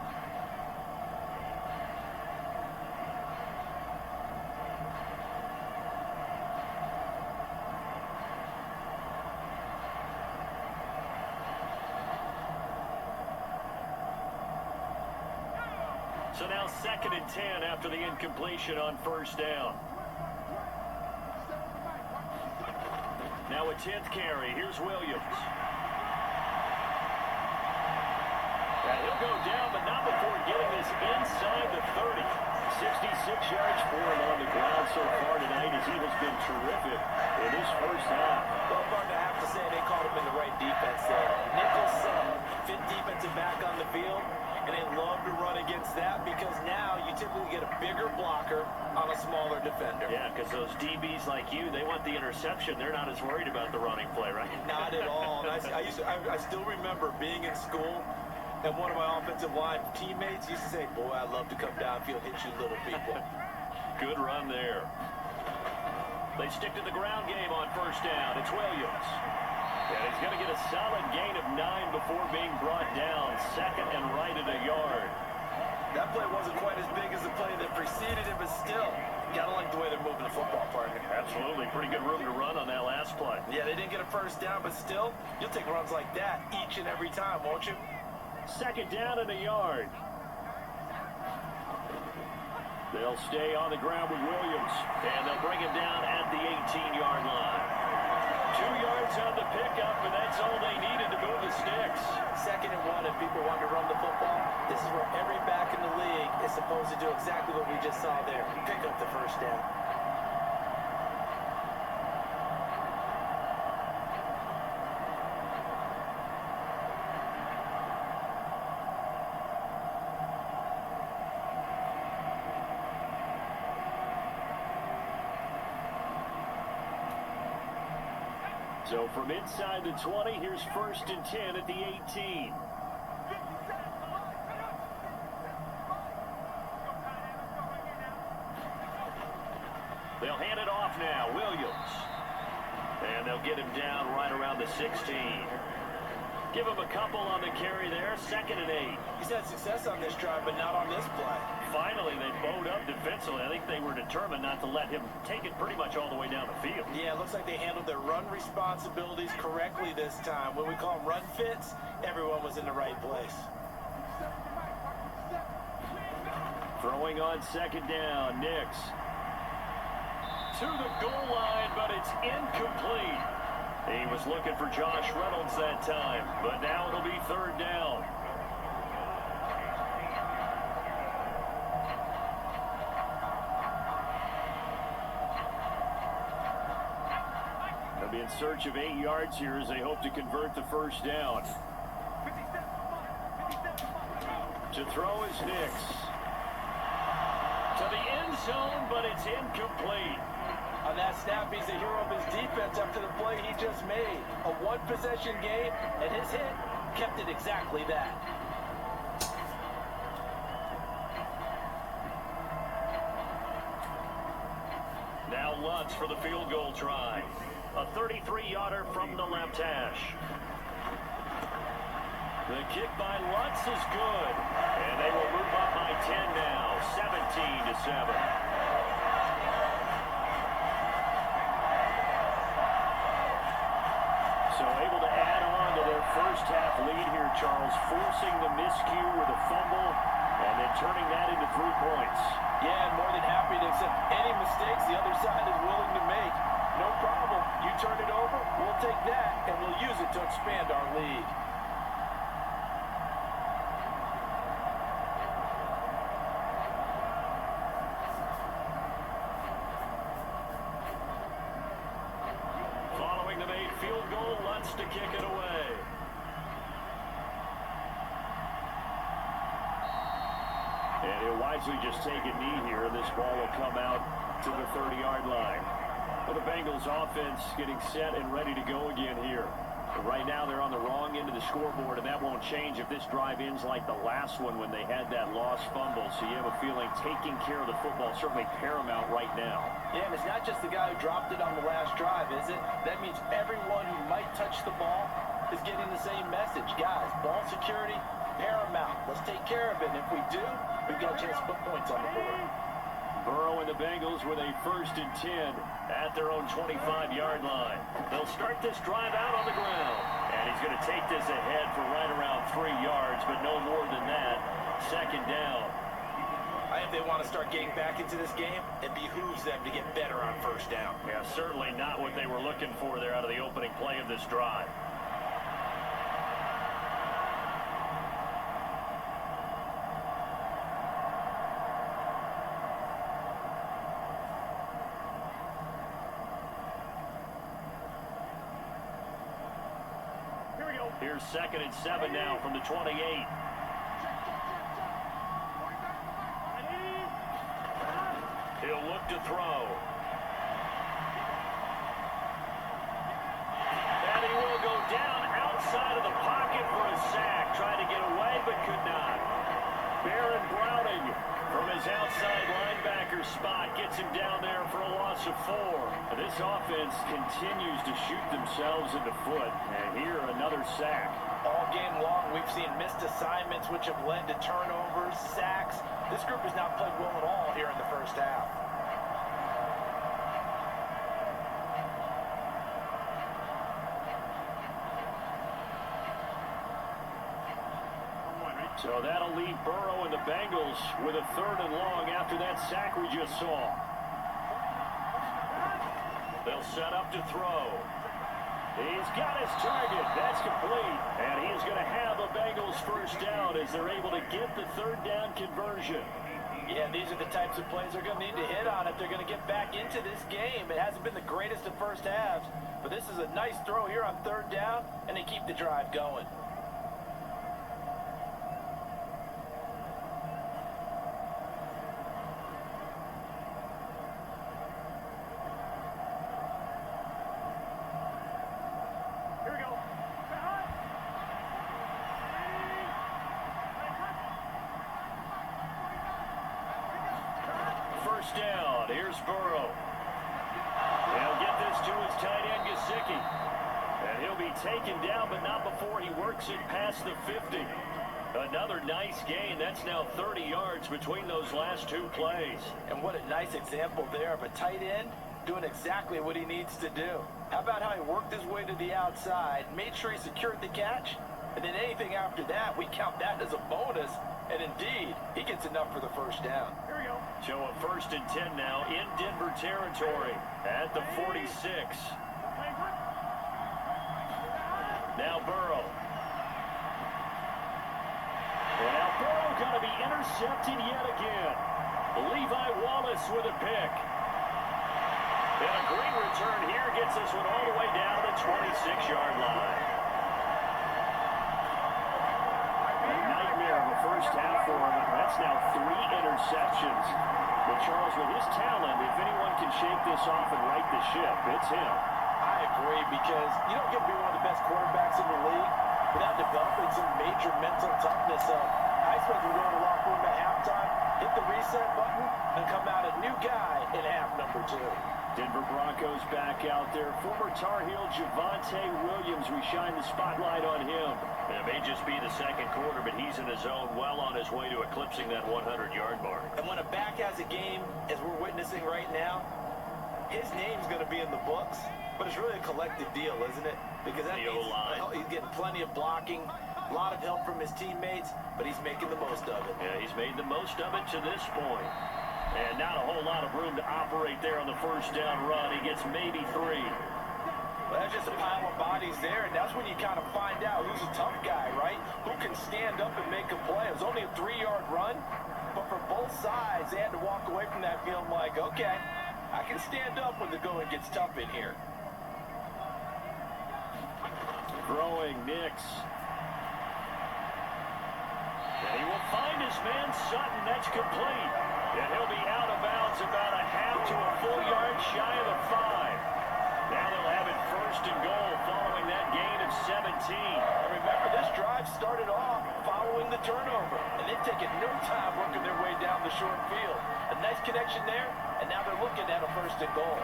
S3: So now 2nd and 10 after the incompletion on first down. Now a 10th carry. Here's Williams. And he'll go down, but not before getting this inside the 30. 66 yards for him on the ground so far tonight, as he has been terrific in his first half.
S4: Well, Martin, I have to say they called him in the right defense there. Nickel sub, fit defensive back on the field. And they love to run against that because now you typically get a bigger blocker on a smaller defender.
S3: Yeah, because those DBs like you, they want the interception. They're not as worried about the running play, right?
S4: Not at all. And I still remember being in school, and one of my offensive line teammates used to say, boy, I love to come downfield, hit you little people.
S3: Good run there. They stick to the ground game on first down. It's Williams. And he's going to get a solid gain of 9 before being brought down. Second and right at a yard.
S4: That play wasn't quite as big as the play that preceded it, but still, you gotta like the way they're moving the football, partner.
S3: Absolutely. Pretty good room to run on that last play.
S4: Yeah, they didn't get a first down, but still, you'll take runs like that each and every time, won't you?
S3: Second down and a yard. They'll stay on the ground with Williams, and they'll bring him down at the 18-yard line. 2 yards on the pickup, and that's all they needed to move the sticks.
S4: 2nd and 1, if people want to run the football, this is where every back in the league is supposed to do exactly what we just saw there. Pick up the first down.
S3: So from inside the 20, here's 1st and 10 at the 18. They'll hand it off now. Williams. And they'll get him down right around the 16. Give him a couple on the carry there. 2nd and 8.
S4: He's had success on this drive, but not on this play.
S3: Finally, they bowed up defensively. I think they were determined not to let him take it pretty much all the way down the field.
S4: Yeah, it looks like they handled their run responsibilities correctly this time. When we call them run fits, everyone was in the right place.
S3: Throwing on 2nd down, Nix. To the goal line, but it's incomplete. He was looking for Josh Reynolds that time, but now it'll be 3rd down. They'll be in search of 8 yards here as they hope to convert the 1st down. To throw is Nix. To the end zone, but it's incomplete.
S4: On that snap, he's the hero of his defense after the play he just made. A one-possession game, and his hit kept it exactly that.
S3: Now Lutz for the field goal try. A 33-yarder from the left hash. The kick by Lutz is good. And they will move up by 10 now, 17-7. So able to add on to their first half lead here, Charles, forcing the miscue with a fumble and then turning that into 3 points.
S4: Yeah, and more than happy to accept any mistakes the other side is willing to make. No problem. You turn it over, we'll take that, and we'll use it to expand our lead.
S3: Following the made field goal, Lutz to kick it away. And he'll wisely just take a knee here, and this ball will come out to the 30-yard line. Well, the Bengals offense getting set and ready to go again here. But right now they're on the wrong end of the scoreboard, and that won't change if this drive ends like the last one when they had that lost fumble. So you have a feeling taking care of the football is certainly paramount right now.
S4: Yeah, and it's not just the guy who dropped it on the last drive, is it? That means everyone who might touch the ball is getting the same message. Guys, ball security, paramount. Let's take care of it. And if we do, we've got a chance to put points on the board.
S3: Burrow and the Bengals with a 1st and 10 at their own 25-yard line. They'll start this drive out on the ground. And he's going to take this ahead for right around 3 yards, but no more than that. 2nd down.
S4: I think they want to start getting back into this game, it behooves them to get better on 1st down.
S3: Yeah, certainly not what they were looking for there out of the opening play of this drive. Here's 2nd and 7 now from the 28. He'll look to throw. And he will go down outside of the pocket for a sack. Tried to get away, but could not. Baron Browning from his outside linebacker spot gets him down there for a loss of 4. This offense continues to shoot themselves in the foot. And here, another sack.
S4: All game long, we've seen missed assignments, which have led to turnovers, sacks. This group has not played well at all here in the 1st half.
S3: So that'll leave Burrow and the Bengals with a 3rd and long after that sack we just saw. They'll set up to throw. He's got his target. That's complete. And he is going to have a Bengals 1st down as they're able to get the 3rd down conversion.
S4: Yeah, these are the types of plays they're going to need to hit on if they're going to get back into this game. It hasn't been the greatest of 1st halves, but this is a nice throw here on 3rd down, and they keep the drive going.
S3: Here's Burrow. He'll get this to his tight end, Gesicki. And he'll be taken down, but not before he works it past the 50. Another nice gain. That's now 30 yards between those last two plays.
S4: And what a nice example there of a tight end doing exactly what he needs to do. How about how he worked his way to the outside, made sure he secured the catch, and then anything after that, we count that as a bonus. And indeed, he gets enough for the first down.
S5: Here we go.
S3: So a 1st and 10 now in Denver territory at the 46. Now Burrow. And now Burrow going to be intercepted yet again. Levi Wallace with a pick. And a great return here gets this one all the way down to the 26-yard line. A nightmare of a first half for him. That's now 3 interceptions. But Charles, with his talent, if anyone can shake this off and right the ship, it's him.
S4: I agree, because you don't get to be one of the best quarterbacks in the league without developing some major mental toughness. I expect him to go to the locker room at halftime, hit the reset button, and come out a new guy in half number 2.
S3: Denver Broncos back out there. Former Tar Heel Javonte Williams, we shine the spotlight on him. It may just be the second quarter, but he's in his zone, well on his way to eclipsing that 100-yard mark.
S4: And when a back has a game, as we're witnessing right now, his name's going to be in the books, but it's really a collective deal, isn't it? Because that means he's getting plenty of blocking, a lot of help from his teammates, but he's making the most of it.
S3: Yeah, he's made the most of it to this point. And not a whole lot of room to operate there on the first down run. He gets maybe 3.
S4: Well, that's just a pile of bodies there, and that's when you kind of find out who's a tough guy, right? Who can stand up and make a play. It was only a 3-yard run, but for both sides, they had to walk away from that feeling like, okay, I can stand up when the going gets tough in here.
S3: Throwing Nix. And he will find his man Sutton. That's complete. And he'll be out of bounds about a half to a full yard shy of the 5. Now they'll have it 1st and goal following that gain of 17.
S4: And remember, this drive started off following the turnover, and they've taken no time working their way down the short field. A nice connection there, and now they're looking at a 1st and goal.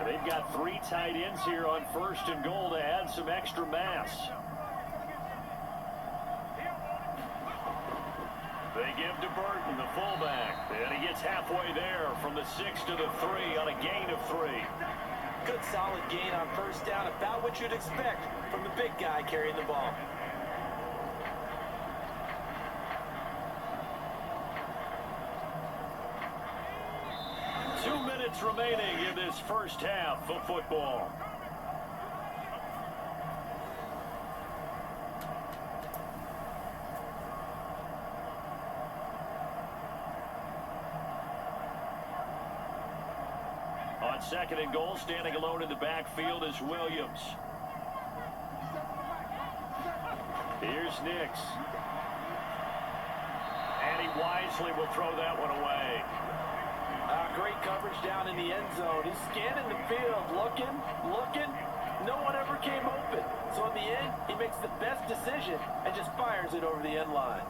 S3: They've got 3 tight ends here on 1st and goal to add some extra mass. They give to Burton, the fullback. And he gets halfway there from the 6 to the 3 on a gain of 3.
S4: Good solid gain on 1st down, about what you'd expect from the big guy carrying the ball.
S3: Remaining in this first half of football. On 2nd and goal, standing alone in the backfield is Williams. Here's Nix. And he wisely will throw that one away.
S4: Great coverage down in the end zone. He's scanning the field, looking. No one ever came open. So in the end, he makes the best decision and just fires it over the end line.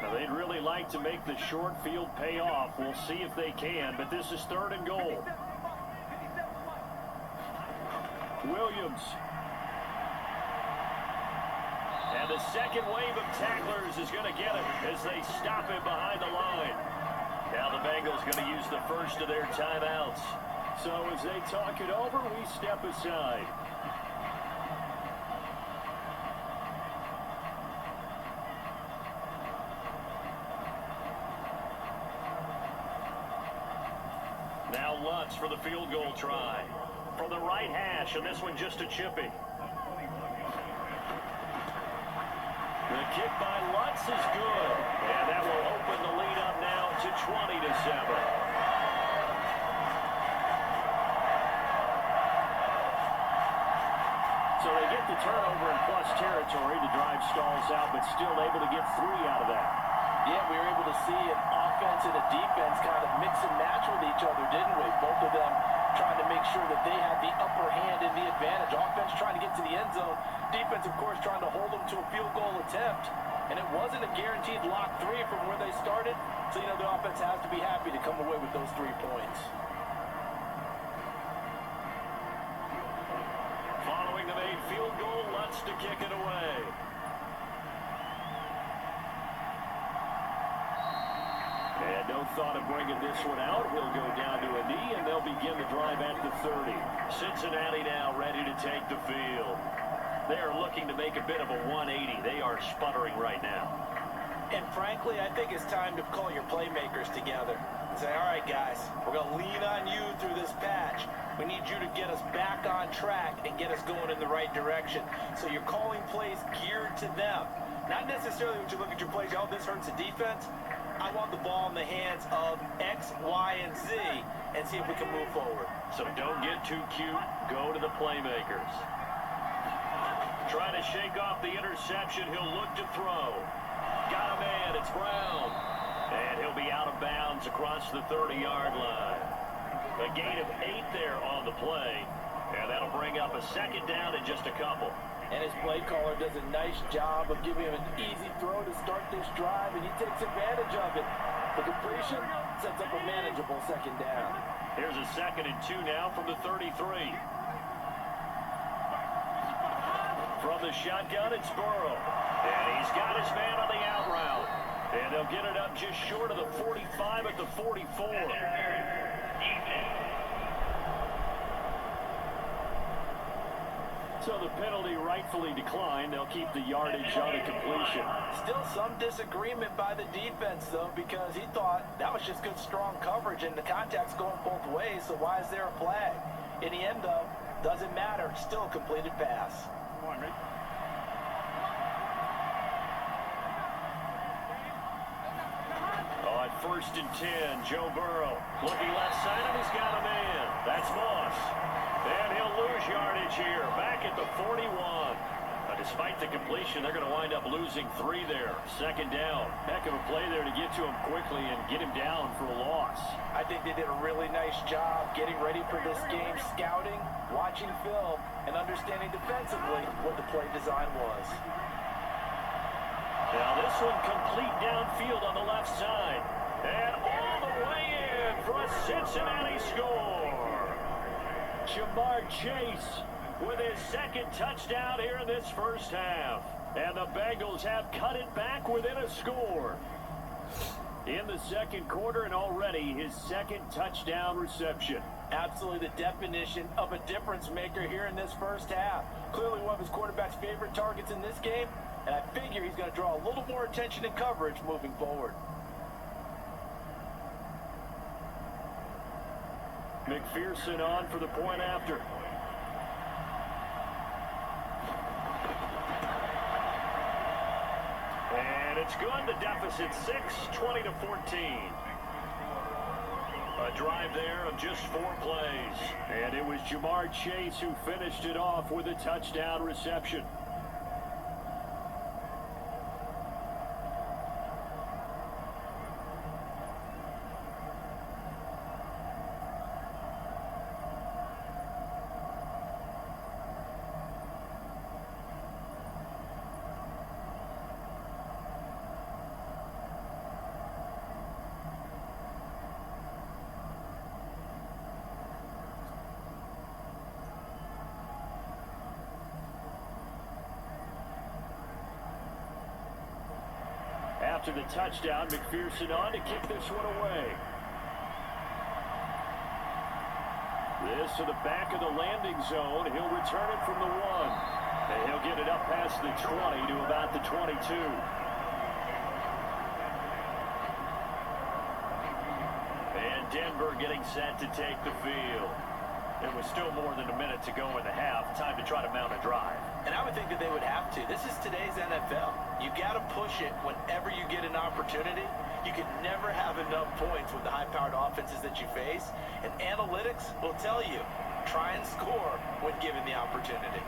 S3: Now they'd really like to make the short field pay off. We'll see if they can, but this is 3rd and goal. Williams. And the second wave of tacklers is going to get him as they stop him behind the line. Now the Bengals going to use the first of their timeouts. So as they talk it over, we step aside. Now Lutz for the field goal try. From the right hash, and this one just a chippy. The kick by Lutz is good. And that will open the lead up now to 20-7. So they get the turnover in plus territory. The drive stalls out, but still able to get 3 out of that.
S4: Yeah, we were able to see an offense and a defense kind of mix and match with each other, didn't we? Both of them trying to make sure that they had the upper hand and the advantage. Offense trying to get to the end zone. Defense, of course, trying to hold them to a field goal attempt. And it wasn't a guaranteed lock 3 from where they started. So, the offense has to be happy to come away with those 3 points.
S3: Following the made field goal, Lutz to kick it away. And no thought of bringing this one out. He'll go down to a knee, and they'll begin the drive at the 30. Cincinnati now ready to take the field. They are looking to make a bit of a 180. They are sputtering right now.
S4: And frankly, I think it's time to call your playmakers together and say, all right, guys, we're going to lean on you through this patch. We need you to get us back on track and get us going in the right direction. So you're calling plays geared to them. Not necessarily when you look at your plays, oh, this hurts the defense. I want the ball in the hands of X, Y, and Z and see if we can move forward.
S3: So don't get too cute. Go to the playmakers. Trying to shake off the interception. He'll look to throw. Got a man. It's Brown. And he'll be out of bounds across the 30-yard line. A gain of 8 there on the play. And that'll bring up a second down and just a couple.
S4: And his play caller does a nice job of giving him an easy throw to start this drive, and he takes advantage of it. The completion sets up a manageable second down.
S3: Here's a 2nd and 2 now from the 33. From the shotgun, it's Burrow. And he's got his man on the out route. And they'll get it up just short of the 45 at the 44. So the penalty rightfully declined. They'll keep the yardage on the completion.
S4: Still some disagreement by the defense, though, because he thought that was just good, strong coverage, and the contact's going both ways, so why is there a flag? In the end, though, doesn't matter. Still a completed pass.
S3: On 1st and 10, Joe Burrow looking left side, and he's got a man. That's Moss. And he'll lose yardage here, back at the 41. Despite the completion, they're going to wind up losing 3 there. 2nd down. Heck of a play there to get to him quickly and get him down for a loss.
S4: I think they did a really nice job getting ready for this game, scouting, watching film, and understanding defensively what the play design was.
S3: Now this one complete downfield on the left side. And all the way in for a Cincinnati score. Jamar Chase with his 2nd touchdown here in this first half. And the Bengals have cut it back within a score. In the 2nd quarter, and already his 2nd touchdown reception.
S4: Absolutely the definition of a difference maker here in this first half. Clearly one of his quarterback's favorite targets in this game, and I figure he's going to draw a little more attention and coverage moving forward.
S3: McPherson on for the point after. And it's good. The deficit 6, 20-14. A drive there of just 4 plays. And it was Jamar Chase who finished it off with a touchdown reception. After the touchdown, McPherson on to kick this one away. This to the back of the landing zone. He'll return it from the 1. And he'll get it up past the 20 to about the 22. And Denver getting set to take the field. It was still more than a minute to go in the half. Time to try to mount a drive.
S4: And I would think that they would have to. This is today's NFL. You got to push it whenever you get an opportunity. You can never have enough points with the high-powered offenses that you face. And analytics will tell you, try and score when given the opportunity.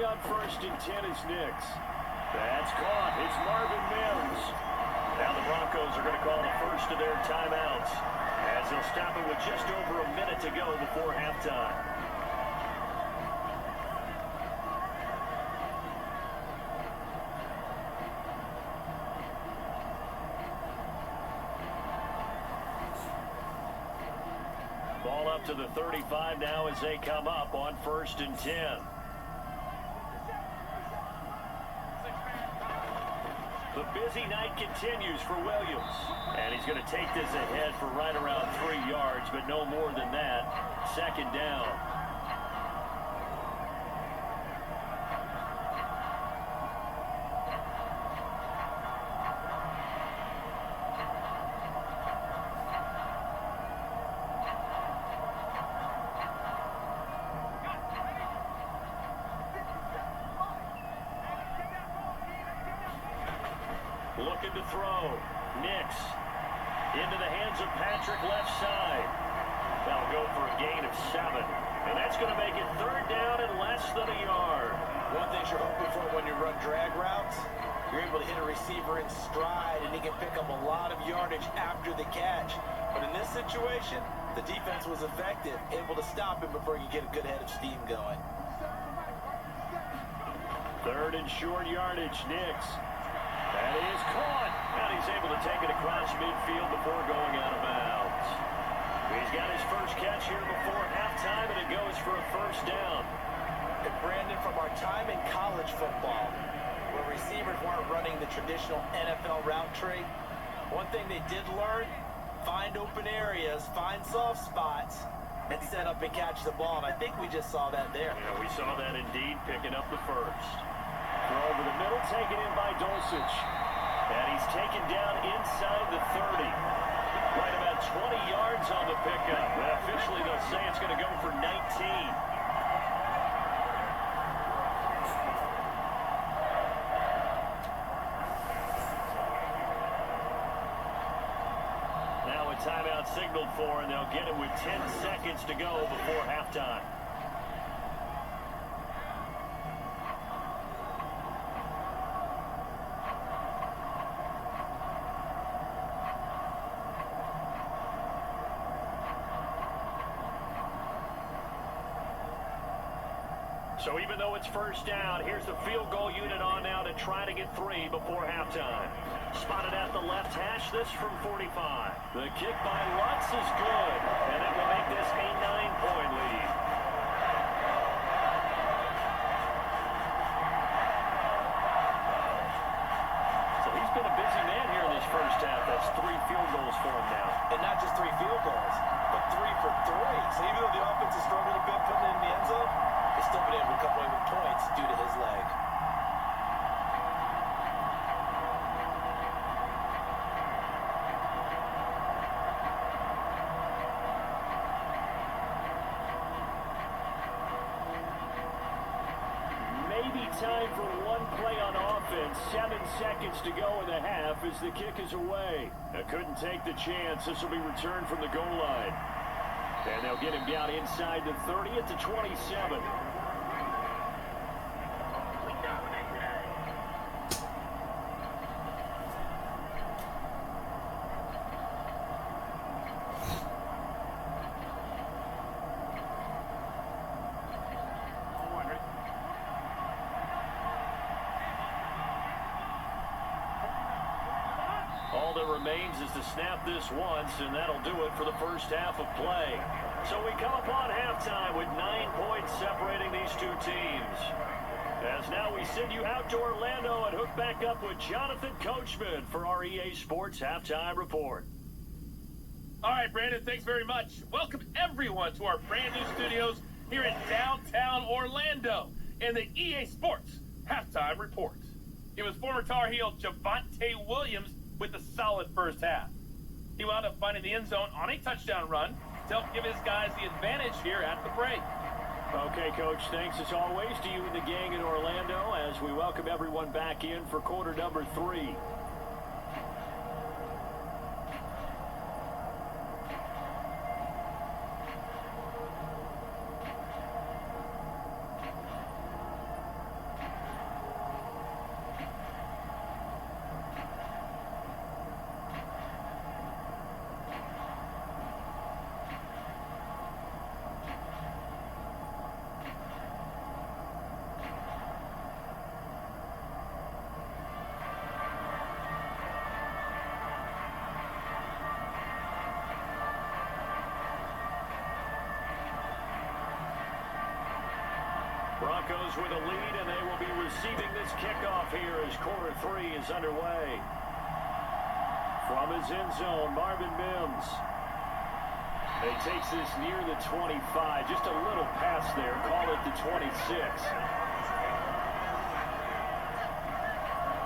S3: on 1st and 10 is Nix. That's caught. It's Marvin Mims. Now the Broncos are going to call the first of their timeouts as they'll stop it with just over a minute to go before halftime. Ball up to the 35 now as they come up on 1st and 10. The busy night continues for Williams. And he's going to take this ahead for right around 3 yards, but no more than that. 2nd down. Looking to throw. Nix. Into the hands of Patrick left side. That'll go for a gain of 7. And that's going to make it 3rd down and less than a yard.
S4: One thing you're hoping for when you run drag routes, you're able to hit a receiver in stride and he can pick up a lot of yardage after the catch. But in this situation, the defense was effective, able to stop him before he could get a good head of steam going.
S3: 3rd and short yardage. Nix. That is caught. And he's able to take it across midfield before going out of bounds. He's got his first catch here before halftime, and it goes for a 1st down.
S4: And Brandon, from our time in college football, where receivers weren't running the traditional NFL route tree, one thing they did learn, find open areas, find soft spots, and set up and catch the ball. And I think we just saw that there.
S3: Yeah, we saw that indeed, picking up the 1st. Throw over the middle, taken in by Dulcich. And he's taken down inside the 30. Right about 20 yards on the pickup. And officially, they'll say it's going to go for 19. Now a timeout signaled for, and they'll get it with 10 seconds to go before halftime. So even though it's 1st down, here's the field goal unit on now to try to get 3 before halftime. Spotted at the left hash, this from 45. The kick by Lutz is good, and it will make this a 9-point lead. So he's been a busy man here in this 1st half. That's 3 field goals for him now.
S4: And not just 3 field goals, but 3 for 3. So even though the offense has struggled a bit putting it in the end zone, he's still been able to come away with points due to his leg.
S3: Maybe time for one play on offense. 7 seconds to go in the half as the kick is away. Couldn't take the chance. This will be returned from the goal line. And they'll get him down inside the 30 at the 27. All that remains is to snap this once, and that'll do it for the 1st half of play. So we come upon halftime with 9 points separating these two teams. As now we send you out to Orlando and hook back up with Jonathan Coachman for our EA Sports Halftime Report.
S6: All right, Brandon, thanks very much. Welcome, everyone, to our brand new studios here in downtown Orlando in the EA Sports Halftime Report. It was former Tar Heel Javonte Williams with a solid 1st half. He wound up finding the end zone on a touchdown run to help give his guys the advantage here at the break.
S3: Okay, Coach, thanks as always to you and the gang in Orlando as we welcome everyone back in for quarter number 3. Broncos with a lead, and they will be receiving this kickoff here as quarter 3 is underway. From his end zone, Marvin Mims. He takes this near the 25. Just a little pass there. Call it the 26.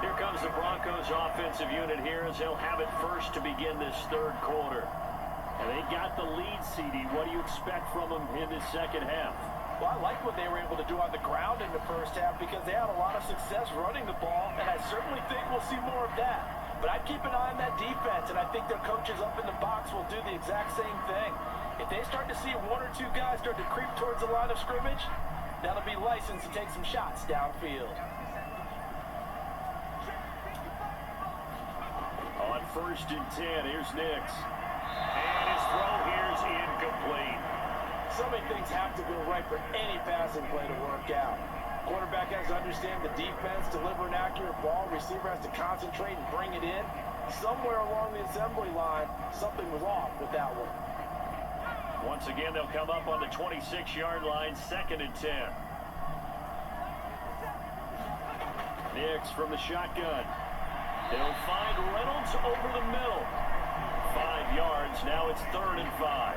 S3: Here comes the Broncos offensive unit here as they'll have it first to begin this third quarter. And they got the lead, CD. What do you expect from them in this second half?
S4: Well, I like what they were able to do on the ground in the first half because they had a lot of success running the ball, and I certainly think we'll see more of that. But I'd keep an eye on that defense, and I think their coaches up in the box will do the exact same thing. If they start to see 1 or 2 guys start to creep towards the line of scrimmage, that'll be licensed to take some shots downfield.
S3: On 1st and 10, here's Nix. And his throw here is incomplete.
S4: So many things have to go right for any passing play to work out. Quarterback has to understand the defense, deliver an accurate ball. Receiver has to concentrate and bring it in. Somewhere along the assembly line, something was off with that one.
S3: Once again, they'll come up on the 26-yard line, 2nd and 10. Nix from the shotgun. They'll find Reynolds over the middle. 5 yards, now it's 3rd and 5.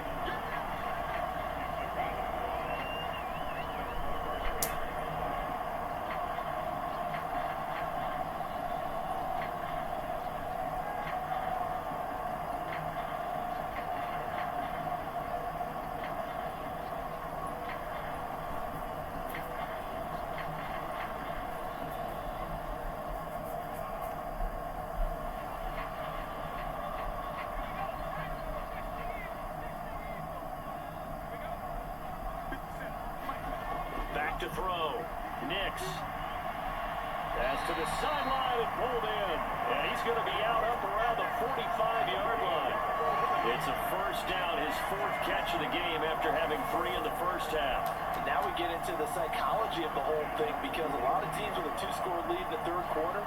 S3: Back to throw. Nix. Pass to the sideline and pulled in. And he's going to be out up around the 45-yard line. It's a first down, his 4th catch of the game after having 3 in the first half.
S4: And now we get into the psychology of the whole thing because a lot of teams with a 2-score lead in the third quarter,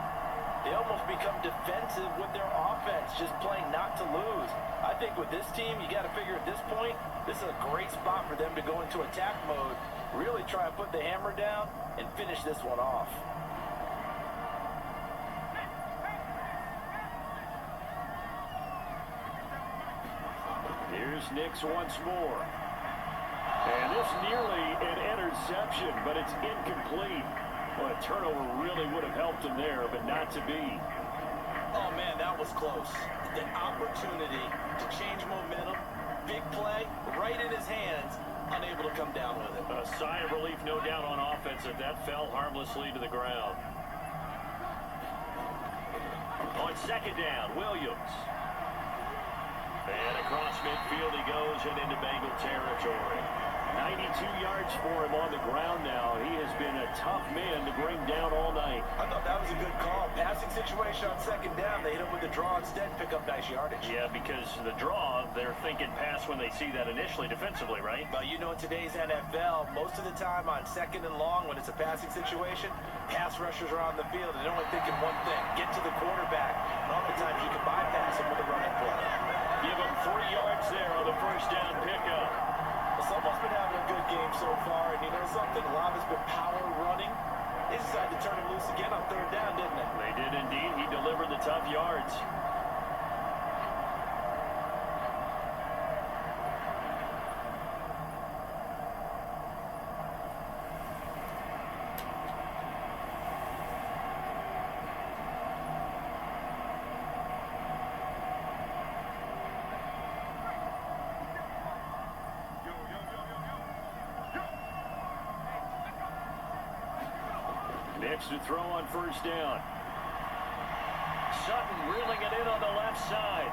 S4: they almost become defensive with their offense, just playing not to lose. I think with this team, you got to figure at this point, this is a great spot for them to go into attack mode, really try to put the hammer down and finish this one off.
S3: Here's Nix once more. And this nearly an interception, but it's incomplete. Well, a turnover really would have helped him there, but not to be.
S4: Oh, man, that was close. The opportunity to change momentum, big play, right in his hands, unable to come down with it.
S3: A sigh of relief, no doubt, on offense that fell harmlessly to the ground. On 2nd down, Williams. And across midfield he goes and into Bengal territory. 92 yards for him on the ground now. He has been a tough man to bring down all night.
S4: I thought that was a good call. Passing situation on 2nd down. They hit him with the draw instead, pick up nice yardage.
S3: Yeah, because the draw, they're thinking pass when they see that initially defensively, right?
S4: But you know, in today's NFL, most of the time on 2nd and long, when it's a passing situation, pass rushers are on the field and they're only thinking one thing, get to the quarterback. And oftentimes you can bypass him with a running play.
S3: Give him 3 yards there on the first down pickup.
S4: Someone's been having a good game so far, and you know something? A lot of it's been power running. They decided to turn him loose again on 3rd down, didn't they?
S3: They did indeed. He delivered the tough yards. Nix to throw on 1st down. Sutton reeling it in on the left side.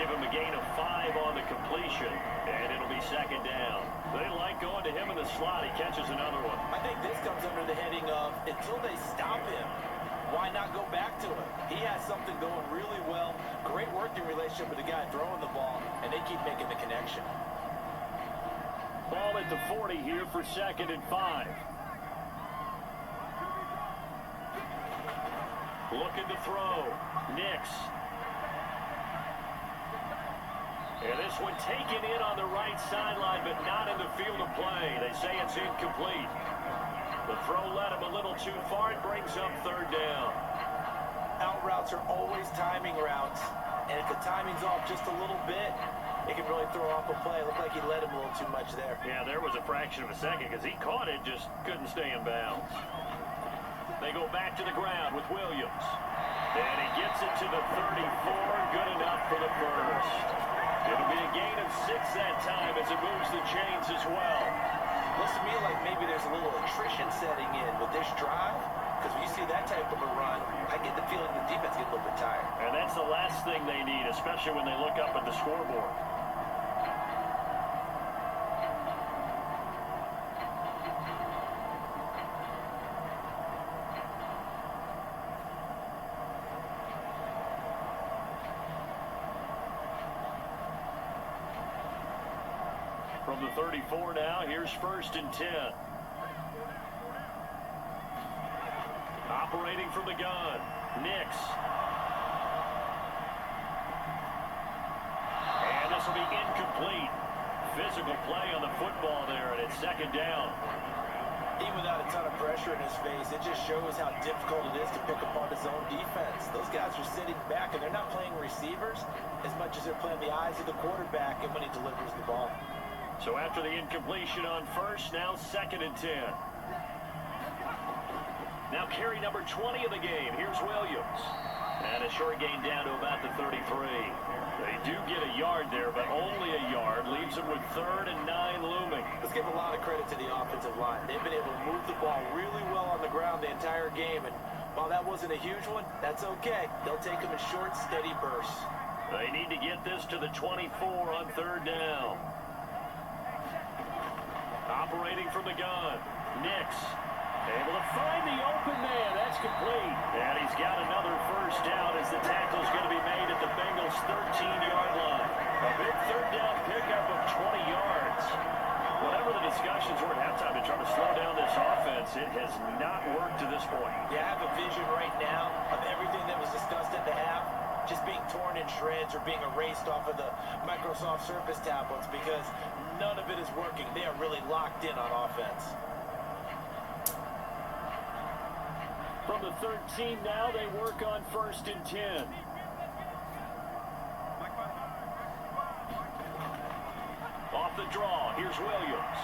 S3: Give him a gain of 5 on the completion, and it'll be 2nd down. They like going to him in the slot. He catches another one.
S4: I think this comes under the heading of, until they stop him, why not go back to him? He has something going really well. Great working relationship with the guy throwing the ball, and they keep making the connection.
S3: Ball at the 40 here for 2nd and 5. Looking to throw. Nix. And this one taken in on the right sideline, but not in the field of play. They say it's incomplete. The throw led him a little too far. It brings up third down.
S4: Out routes are always timing routes, and if the timing's off just a little bit, it can really throw off a play. It looked like he led him a little too much there.
S3: Yeah, there was a fraction of a second because he caught it, just couldn't stay in bounds. They go back to the ground with Williams. And he gets it to the 34. Good enough for the first. It'll be a gain of 6 that time as it moves the chains as well.
S4: Looks to me like maybe there's a little attrition setting in with this drive, because when you see that type of a run, I get the feeling the defense gets a little bit tired.
S3: And that's the last thing they need, especially when they look up at the scoreboard. From the 34 now, here's 1st and 10. Operating from the gun, Nix. And this will be incomplete. Physical play on the football there, and it's 2nd down.
S4: Even without a ton of pressure in his face, it just shows how difficult it is to pick apart his own defense. Those guys are sitting back, and they're not playing receivers as much as they're playing the eyes of the quarterback and when he delivers the ball.
S3: So after the incompletion on 1st, now 2nd and 10. Now carry number 20 of the game. Here's Williams. And a short gain down to about the 33. They do get a yard there, but only a yard. Leaves them with 3rd and 9 looming.
S4: Let's give a lot of credit to the offensive line. They've been able to move the ball really well on the ground the entire game. And while that wasn't a huge one, that's okay. They'll take them in short, steady bursts.
S3: They need to get this to the 24 on 3rd down. Operating from the gun, Nix. Able to find the open man. That's complete. And he's got another 1st down as the tackle's going to be made at the Bengals' 13-yard line. A big 3rd down pickup of 20 yards. Whatever the discussions were at halftime to try to slow down this offense, it has not worked to this point.
S4: Yeah, I have a vision right now of everything that was discussed at the half just being torn in shreds or being erased off of the Microsoft Surface tablets because none of it is working. They are really locked in on offense.
S3: From the 13 now, they work on 1st and 10. Off the draw, here's Williams.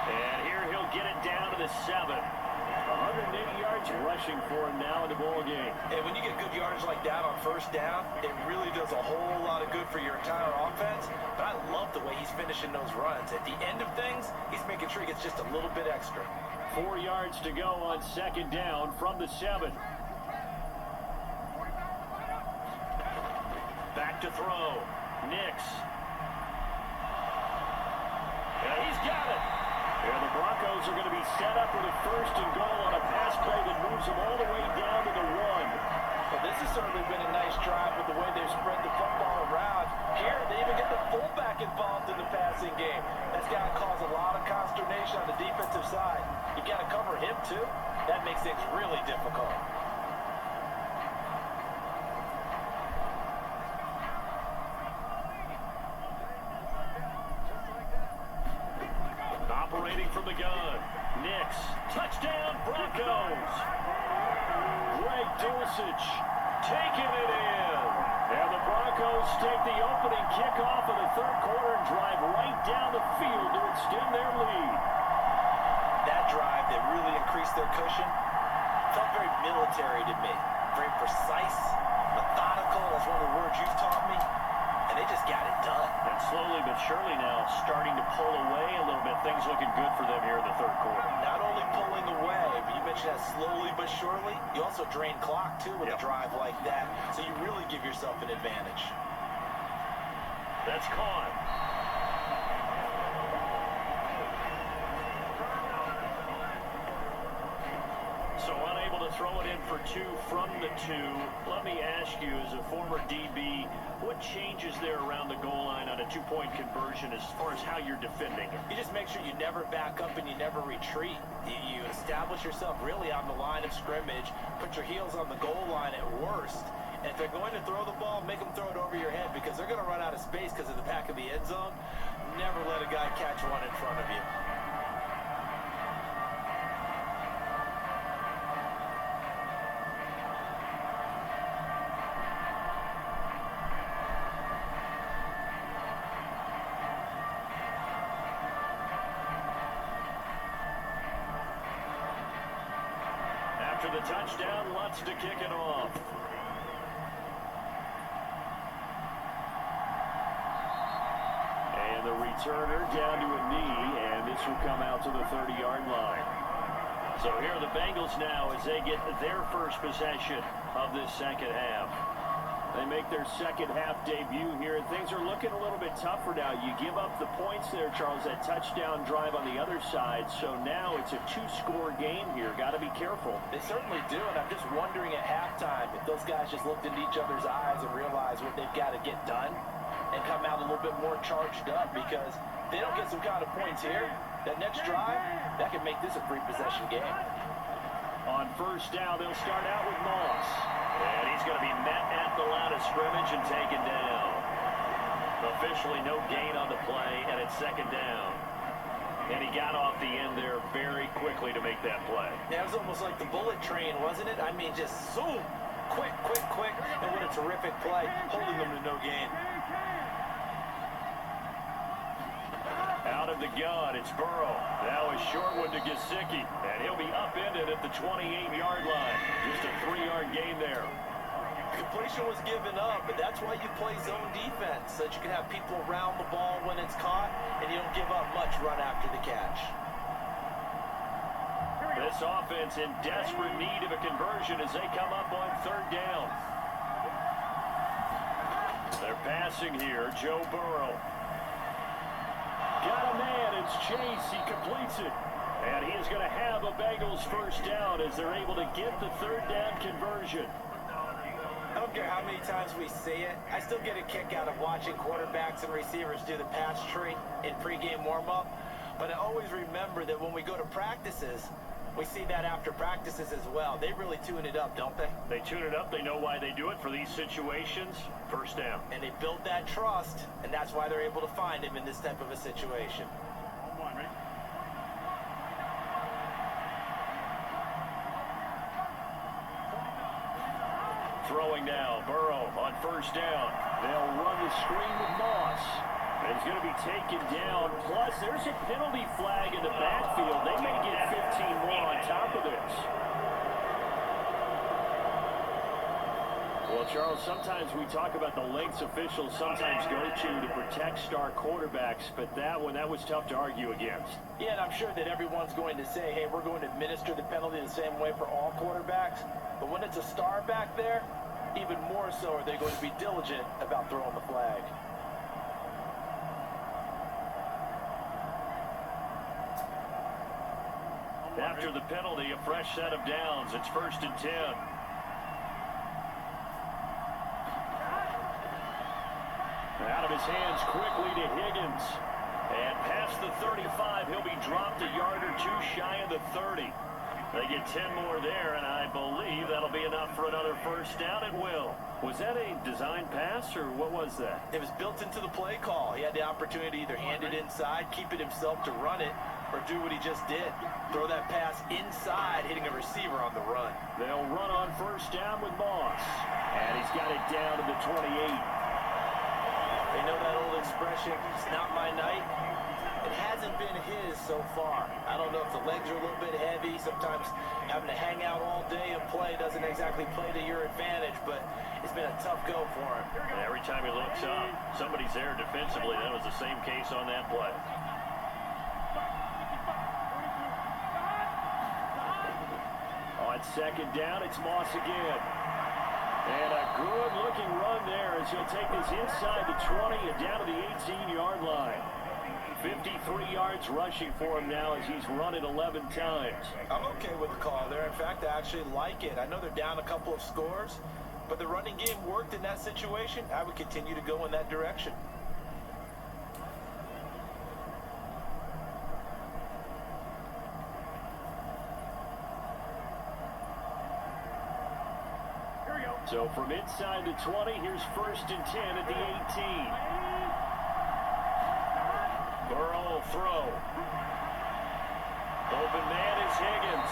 S3: And here he'll get it down to the 7. 180 yards rushing for him now in the ball game.
S4: And when you get good yardage like that on 1st down, it really does a whole lot of good for your entire offense. But I love the way he's finishing those runs. At the end of things, he's making sure he gets just a little bit extra.
S3: 4 yards to go on 2nd down from the 7. Back to throw. Nix. Yeah, he's got it. And the Broncos are going to be set up with a 1st and goal on a pass play that moves them all the way down to the 1.
S4: Well, this has certainly been a nice drive with the way they've spread the football around. Here, they even get the fullback involved in the passing game. That's got to cause a lot of consternation on the defensive side. You got to cover him, too. That makes things really difficult.
S3: Operating from the gun, Nix. Touchdown, Broncos. Greg Dulcich taking it in. And the Broncos take the opening kickoff of the 3rd quarter and drive right down the field to extend their lead.
S4: That drive that really increased their cushion felt very military to me. Very precise, methodical. That's one of the words you've taught me. And they just got it done.
S3: And slowly but surely now starting to pull away a little bit. Things looking good for them here in the 3rd quarter.
S4: Not only pulling away, but you mentioned that slowly but surely. You also drain clock, too, with a drive like that. So you really give yourself an advantage.
S3: That's caught. So unable to throw it in for 2 from the 2. Let me ask you, as a former DB, what changes there around the goal line on a 2-point conversion as far as how you're defending it?
S4: You just make sure you never back up and you never retreat. You establish yourself really on the line of scrimmage, put your heels on the goal line at worst. And if they're going to throw the ball, make them throw it over your head because they're going to run out of space because of the back of the end zone. Never let a guy catch one in front of you.
S3: after the touchdown, Lutz to kick it off. And the returner down to a knee, and this will come out to the 30-yard line. So here are the Bengals now as they get their first possession of this second half. They make their second half debut here, and things are looking a little bit tougher now. You give up the points there, Charles, that touchdown drive on the other side. So now it's a two-score game here. Got to be careful.
S4: They certainly do, and I'm just wondering at halftime if those guys just looked into each other's eyes and realized what they've got to get done and come out a little bit more charged up, because if they don't get some kind of points here, that next drive, that could make this a free-possession game.
S3: On first down, they'll start out with Moss. And he's going to be met at the line of scrimmage and taken down. Officially no gain on the play, and it's second down. And he got off the end there very quickly to make that play.
S4: Yeah, it was almost like the bullet train, wasn't it? I mean, just zoom, quick, and what a terrific play, holding them to no gain.
S3: Out of the gun, it's Burrow. Now a short one to Gesicki, and he'll be upended at the 28-yard line. Just a 3-yard gain there.
S4: Completion was given up, but that's why you play zone defense, so that you can have people around the ball when it's caught, and you don't give up much run after the catch.
S3: This offense in desperate need of a conversion as they come up on third down. They're passing here, Joe Burrow. Got a man, it's Chase, he completes it. And he is going to have a Bengals first down as they're able to get the third down conversion.
S4: I don't care how many times we see it, I still get a kick out of watching quarterbacks and receivers do the pass tree in pregame warm-up. But I always remember that when we go to practices, we see that after practices as well. They really tune it up, don't they?
S3: They tune it up. They know why they do it for these situations. First down.
S4: And they build that trust, and that's why they're able to find him in this type of a situation.
S3: Throwing now, Burrow on first down. They'll run the screen with Moss. And he's going to be taken down. Plus, there's a penalty flag in the backfield. They may get 15 more on top of this. Well, Charles, sometimes we talk about the lengths officials sometimes go to protect star quarterbacks, but that one, that was tough to argue against.
S4: Yeah, and I'm sure that everyone's going to say, hey, we're going to administer the penalty the same way for all quarterbacks. But when it's a star back there, even more so are they going to be diligent about throwing the flag.
S3: After the penalty, a fresh set of downs. It's 1st and 10. Out of his hands quickly to Higgins. And past the 35, he'll be dropped a yard or two shy of the 30. They get 10 more there, and I believe that'll be enough for another first down. It will. Was that a design pass, or what was that?
S4: It was built into the play call. He had the opportunity to either hand it inside, keep it himself to run it, or do what he just did. Throw that pass inside, hitting a receiver on the run.
S3: They'll run on first down with Moss. And he's got it down to the 28.
S4: They know that old expression, it's not my night. It hasn't been his so far. I don't know if the legs are a little bit heavy. Sometimes having to hang out all day and play doesn't exactly play to your advantage, but it's been a tough go for him.
S3: And every time he looks up, somebody's there defensively. That was the same case on that play. On second down, it's Moss again. And a good-looking run there as he'll take this inside the 20 and down to the 18-yard line. 53 yards rushing for him now as he's run it 11 times.
S4: I'm okay with the call there. In fact, I actually like it. I know they're down a couple of scores, but the running game worked in that situation. I would continue to go in that direction.
S3: So from inside the 20, here's 1st and 10 at the 18. Burrow will throw. Open man is Higgins.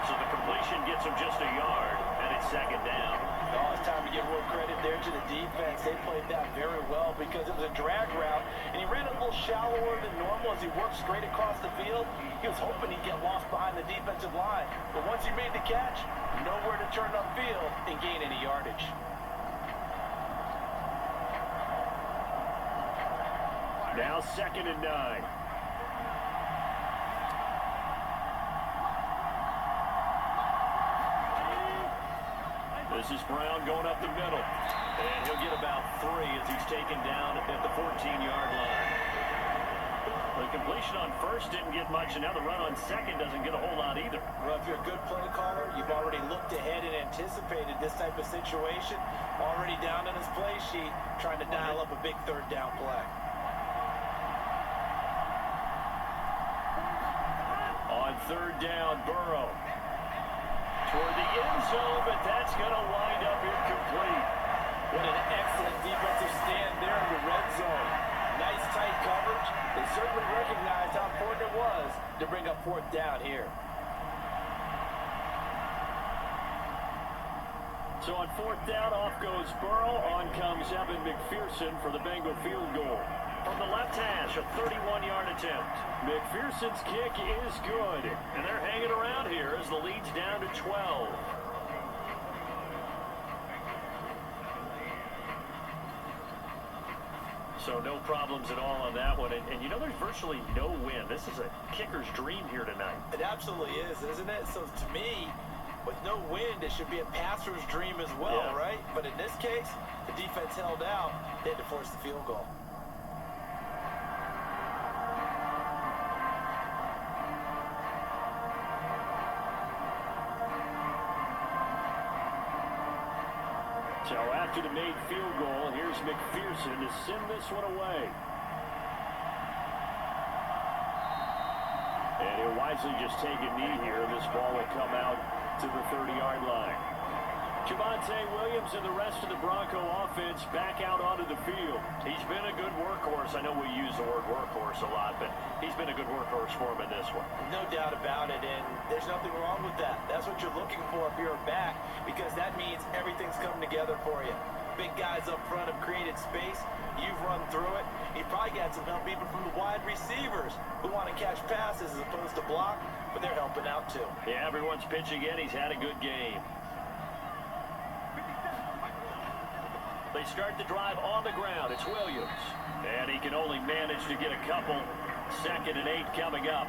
S3: So the completion gets him just a yard, and it's second down.
S4: Oh, it's time to give Will credit. there to the defense. They played that very well because it was a drag route, and he ran a little shallower than normal as he worked straight across the field. He was hoping he'd get lost behind the defensive line, but once he made the catch, nowhere to turn upfield and gain any yardage.
S3: Now 2nd and 9. This is Brown going up the middle. And he'll get about 3 as he's taken down at the 14-yard line. The completion on first didn't get much, and now the run on second doesn't get a whole lot either.
S4: Well, if you're a good play caller, you've already looked ahead and anticipated this type of situation. Already down on his play sheet, trying to dial up a big third down play.
S3: On 3rd down, Burrow toward the end zone, but that's going to wind up incomplete.
S4: What an excellent defensive stand there in the red zone. Nice tight coverage. They certainly recognized how important it was to bring up 4th down here.
S3: So on 4th down, off goes Burrow. On comes Evan McPherson for the Bengal field goal. From the left hash, a 31-yard attempt. McPherson's kick is good, and they're hanging around here as the lead's down to 12. So no problems at all on that one. And you know, there's virtually no wind. This is a kicker's dream here tonight.
S4: It absolutely is, isn't it? So to me, with no wind, it should be a passer's dream as well, right? But in this case, the defense held out. They had to force the field goal.
S3: So after the made field goal, here's McPherson to send this one away. And he'll wisely just take a knee here. This ball will come out to the 30-yard line. Javonte Williams and the rest of the Bronco offense back out onto the field. He's been a good workhorse. I know we use the word workhorse a lot, but he's been a good workhorse for him in this one.
S4: No doubt about it, and there's nothing wrong with that. That's what you're looking for if you're a back, because that means everything's coming together for you. Big guys up front have created space. You've run through it. You probably got some help even from the wide receivers who want to catch passes as opposed to block, but they're helping out too.
S3: Yeah, everyone's pitching in. He's had a good game. They start the drive on the ground. It's Williams. And he can only manage to get a couple. 2nd and 8 coming up.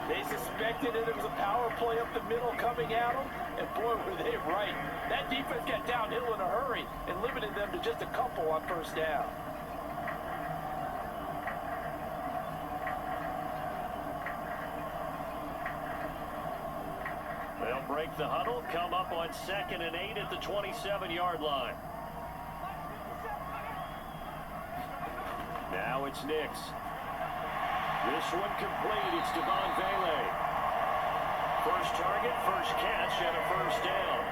S4: They suspected that it was a power play up the middle coming at them, and boy, were they right. That defense got downhill in a hurry and limited them to just a couple on 1st down.
S3: They'll break the huddle, come up on 2nd and 8 at the 27-yard line. Now it's Nix. This one complete. It's Devon Vele. First target, first catch, and a 1st down.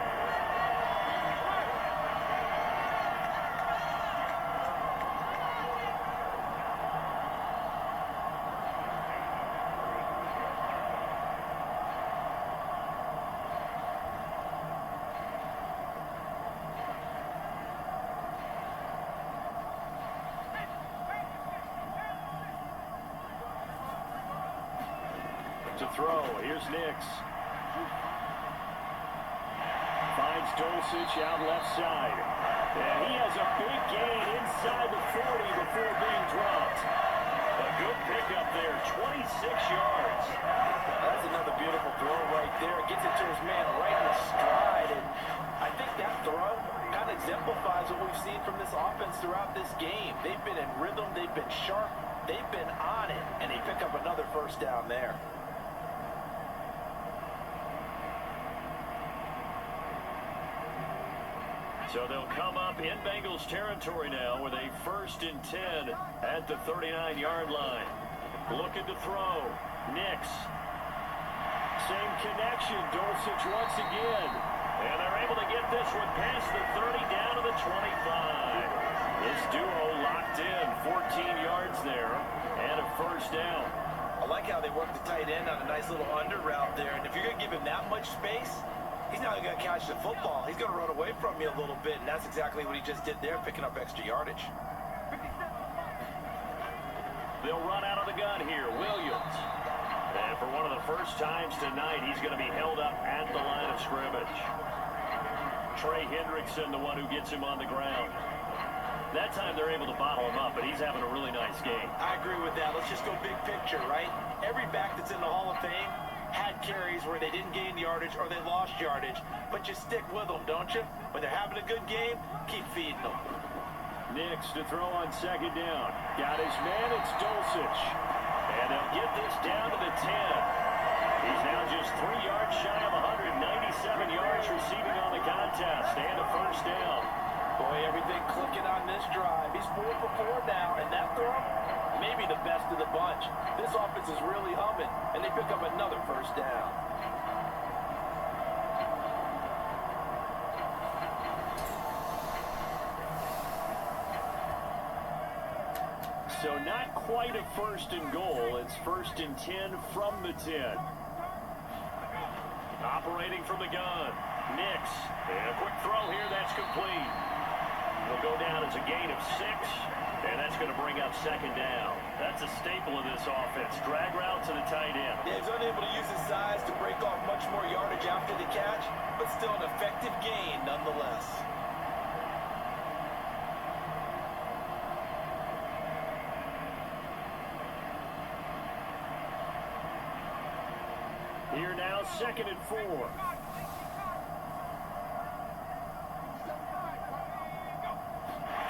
S3: To throw. Here's Nix. Finds Dulcich out left side. And he has a big gain inside the 40 before being dropped. A good pickup there, 26 yards.
S4: That's another beautiful throw right there. Gets it to his man right in stride. And I think that throw kind of exemplifies what we've seen from this offense throughout this game. They've been in rhythm. They've been sharp. They've been on it. And they pick up another 1st down there.
S3: So they'll come up in Bengals territory now with a 1st and 10 at the 39-yard line. Looking to throw. Nix. Same connection. Dulcich once again. And they're able to get this one past the 30 down to the 25. This duo locked in. 14 yards there and a 1st down.
S4: I like how they work the tight end on a nice little under route there. And if you're going to give him that much space, he's not going to catch the football. He's going to run away from you a little bit, and that's exactly what he just did there, picking up extra yardage.
S3: They'll run out of the gun here. Williams. And for one of the first times tonight, he's going to be held up at the line of scrimmage. Trey Hendrickson, the one who gets him on the ground. That time they're able to bottle him up, but he's having a really nice game.
S4: I agree with that. Let's just go big picture, right? Every back that's in the Hall of Fame had carries where they didn't gain yardage or they lost yardage, but you stick with them, don't you? When they're having a good game, keep feeding them.
S3: Nix to throw on second down. Got his man, it's Dulcich. And they'll get this down to the 10. He's now just 3 yards shy of 197 yards receiving on the contest and a first down.
S4: Boy, everything clicking on this drive. He's 4 for 4 now, and that throw, maybe the best of the bunch. This offense is really humming, and they pick up another first down.
S3: So not quite a first and goal. It's first and 10 from the 10. Operating from the gun. Nix. And a quick throw here. That's complete. Will go down as a gain of 6. And that's going to bring up second down. That's a staple of this offense. Drag route to the tight end.
S4: Yeah, he's unable to use his size to break off much more yardage after the catch, but still an effective gain nonetheless.
S3: Here now, second and 4.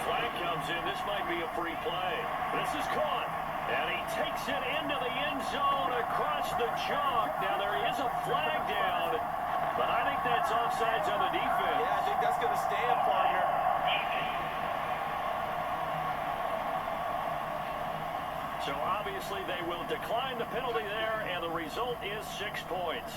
S3: Flag comes in. This might be a free play. This is caught. And he takes it into the end zone across the chalk. Now there is a flag down, but I think that's offsides on the defense.
S4: Yeah, I think that's going to stand, partner.
S3: So obviously they will decline the penalty there, and the result is 6 points.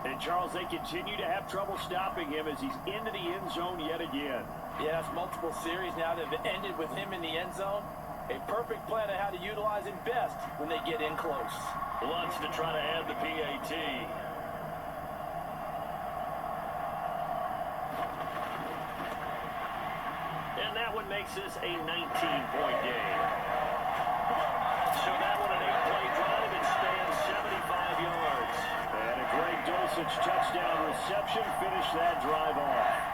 S3: And Charles, they continue to have trouble stopping him as he's into the end zone yet again.
S4: Yeah, it's multiple series now that have ended with him in the end zone. A perfect plan on how to utilize him best when they get in close.
S3: Wants to try to add the PAT. And that one makes this a 19-point game. So that one an 8-play drive. It spans 75 yards. And a Greg Dulcich touchdown reception finished that drive off.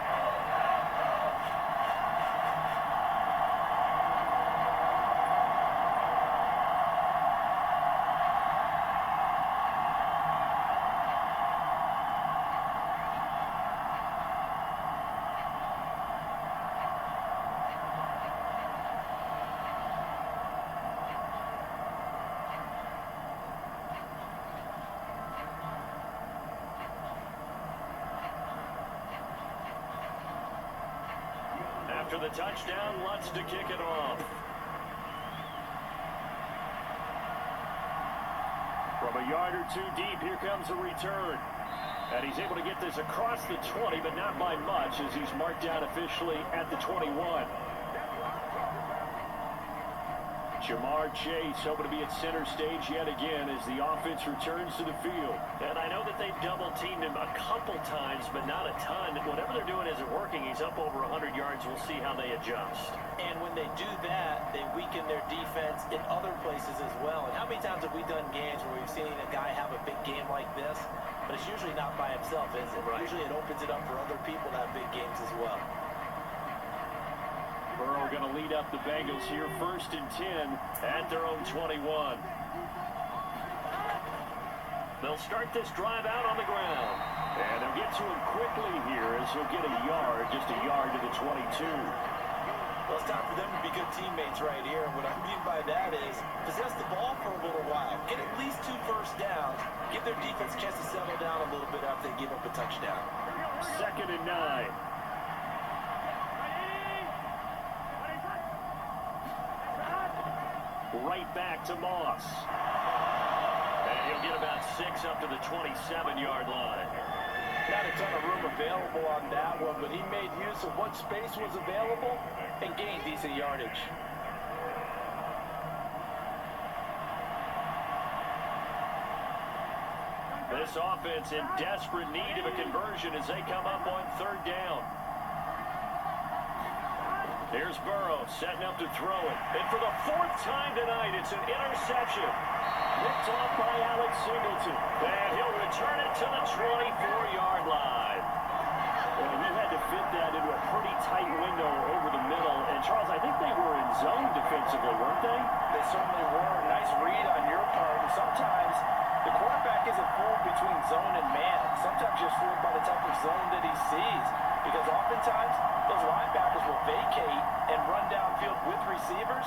S3: After the touchdown, Lutz to kick it off. From a yard or two deep, here comes a return. And he's able to get this across the 20, but not by much, as he's marked down officially at the 21. Jamar Chase hoping to be at center stage yet again as the offense returns to the field. And I know that they've double-teamed him a couple times, but not a ton. Whatever they're doing isn't working. He's up over 100 yards. We'll see how they adjust.
S4: And when they do that, they weaken their defense in other places as well. And how many times have we done games where we've seen a guy have a big game like this, but it's usually not by himself, is it? Right. Usually it opens it up for other people to have big games as well.
S3: Burrow going to lead up the Bengals here, first and 10 at their own 21. They'll start this drive out on the ground. And they'll get to him quickly here as he'll get a yard, just a yard to the 22.
S4: Well, it's time for them to be good teammates right here. And what I mean by that is possess the ball for a little while. Get at least 2 first downs. Give their defense a chance to settle down a little bit after they give up a touchdown.
S3: Second and 9. Right back to Moss. And he'll get about 6 up to the 27-yard line.
S4: Not a ton of room available on that one, but he made use of what space was available and gained decent yardage.
S3: This offense in desperate need of a conversion as they come up on third down. Here's Burrow setting up to throw it. And for the fourth time tonight, it's an interception. Nicked off by Alex Singleton. And he'll return it to the 24-yard line. Well, he had to fit that into a pretty tight window over the middle. And Charles, I think they were in zone defensively, weren't they?
S4: They certainly were. Nice read on your part. And sometimes the quarterback isn't fooled between zone and man. Sometimes you're fooled by the type of zone that he sees. Because oftentimes, those linebackers will vacate and run downfield with receivers.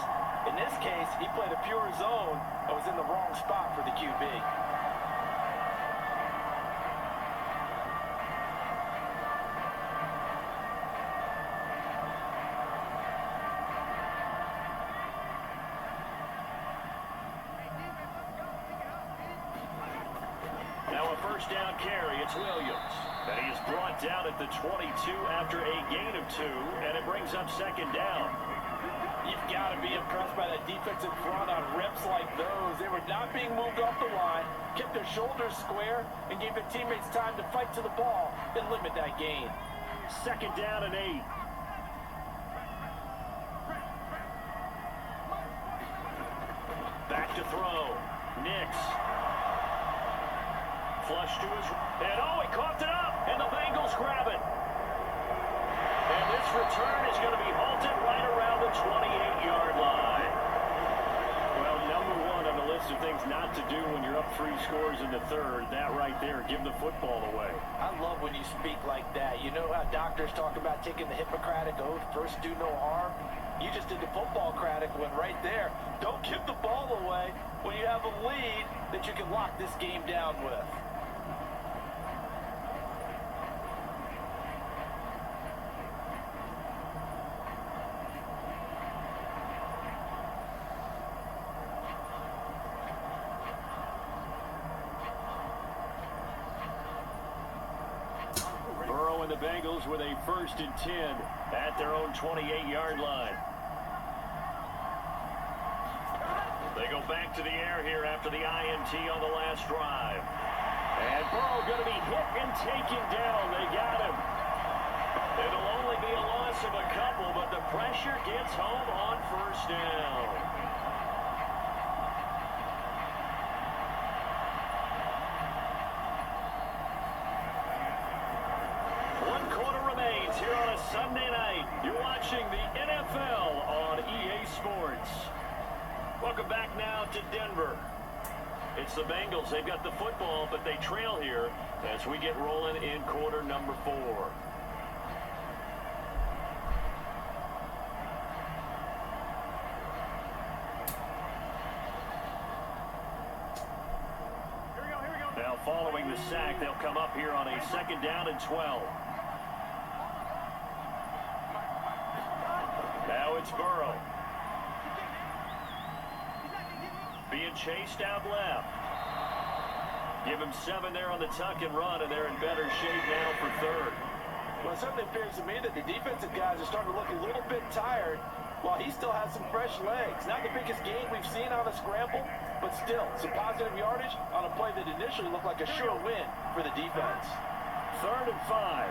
S4: In this case, he played a pure zone and was in the wrong spot for the QB.
S3: Now a first down carry, it's Williams. And he is brought down at the 22 after a gain of 2, and it brings up second down.
S4: You've got to be impressed by that defensive front on reps like those. They were not being moved off the line, kept their shoulders square, and gave their teammates time to fight to the ball and limit that gain.
S3: Second down and 8. Back to throw. Nix. Flush to his... And he coughed it up, and the Bengals grab it. And this return is going to be halted right around the 28-yard line. Well, number one on the list of things not to do when you're up 3 scores in the third, that right there, give the football away.
S4: I love when you speak like that. You know how doctors talk about taking the Hippocratic Oath, first do no harm? You just did the football-cratic one right there. Don't give the ball away when you have a lead that you can lock this game down with.
S3: And the Bengals with a 1st and 10 at their own 28-yard line. They go back to the air here after the INT on the last drive. And Burrow going to be hit and taken down. They got him. It'll only be a loss of a couple, but the pressure gets home on first down. Here on a Sunday night, you're watching the NFL on EA Sports. Welcome back now to Denver. It's the Bengals. They've got the football, but they trail here as we get rolling in quarter number 4. Now following the sack, they'll come up here on a 2nd down and 12. Now it's Burrow. Being chased out left. Give him 7 there on the tuck and run, and they're in better shape now for 3rd.
S4: Well, it certainly appears to me that the defensive guys are starting to look a little bit tired while he still has some fresh legs. Not the biggest gain we've seen on a scramble, but still some positive yardage on a play that initially looked like a sure win for the defense.
S3: 3rd and 5.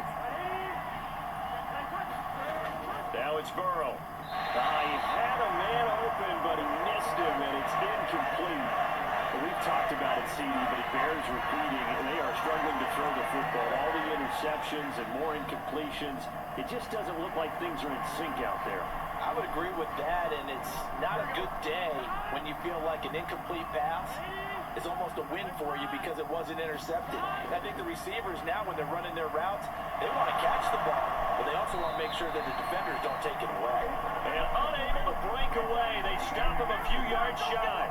S3: Now it's Burrow. He had a man open, but he missed him, and it's incomplete. We've talked about it, CD, but it bears repeating. They are struggling to throw the football. All the interceptions and more incompletions. It just doesn't look like things are in sync out there.
S4: I would agree with that, and it's not a good day when you feel like an incomplete pass is almost a win for you because it wasn't intercepted. I think the receivers now, when they're running their routes, they want to catch the ball, but they also want to make sure that the defenders don't take it away.
S3: And unable to break away, they stop him a few yards shy.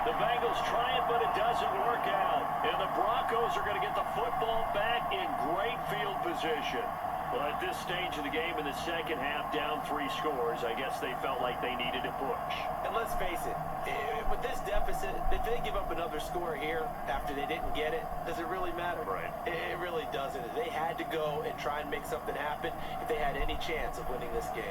S3: The Bengals try it, but it doesn't work out. And the Broncos are going to get the football back in great field position. Well, at this stage of the game in the second half, down 3 scores, I guess they felt like they needed a push.
S4: And let's face face it, with this deficit, if they give up another score here after they didn't get it, does it really matter?
S3: Right.
S4: It really doesn't. They had to go and try and make something happen if they had any chance of winning this game.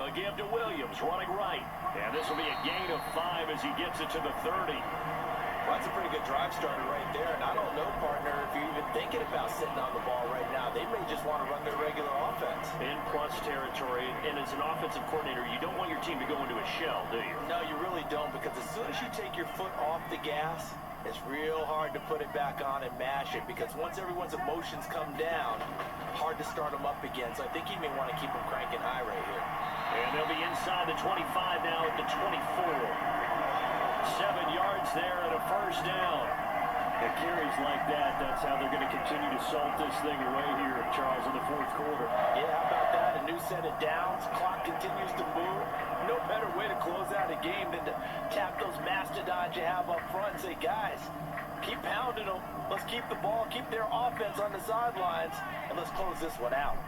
S3: A give to Williams, running right. And this will be a gain of 5 as he gets it to the 30.
S4: Well, that's a pretty good drive starter right there. And I don't know, partner, if you're even thinking about sitting on the ball right now. They may just want to run their regular offense.
S3: In plus territory, and as an offensive coordinator, you don't want your team to go into a shell, do you?
S4: No, you really don't, because as soon as you take your foot off the gas, it's real hard to put it back on and mash it, because once everyone's emotions come down, hard to start them up again. So I think he may want to keep them cranking high right here.
S3: And they'll be inside the 25 now at the 24. 7 yards there and a first down. The carries like that, that's how they're going to continue to salt this thing away here, Charles, in the fourth quarter.
S4: Yeah, how about that? A new set of downs. Clock continues to move. No better way to close out a game than to tap those mastodons you have up front and say, guys, keep pounding them. Let's keep the ball, keep their offense on the sidelines, and let's close this one out.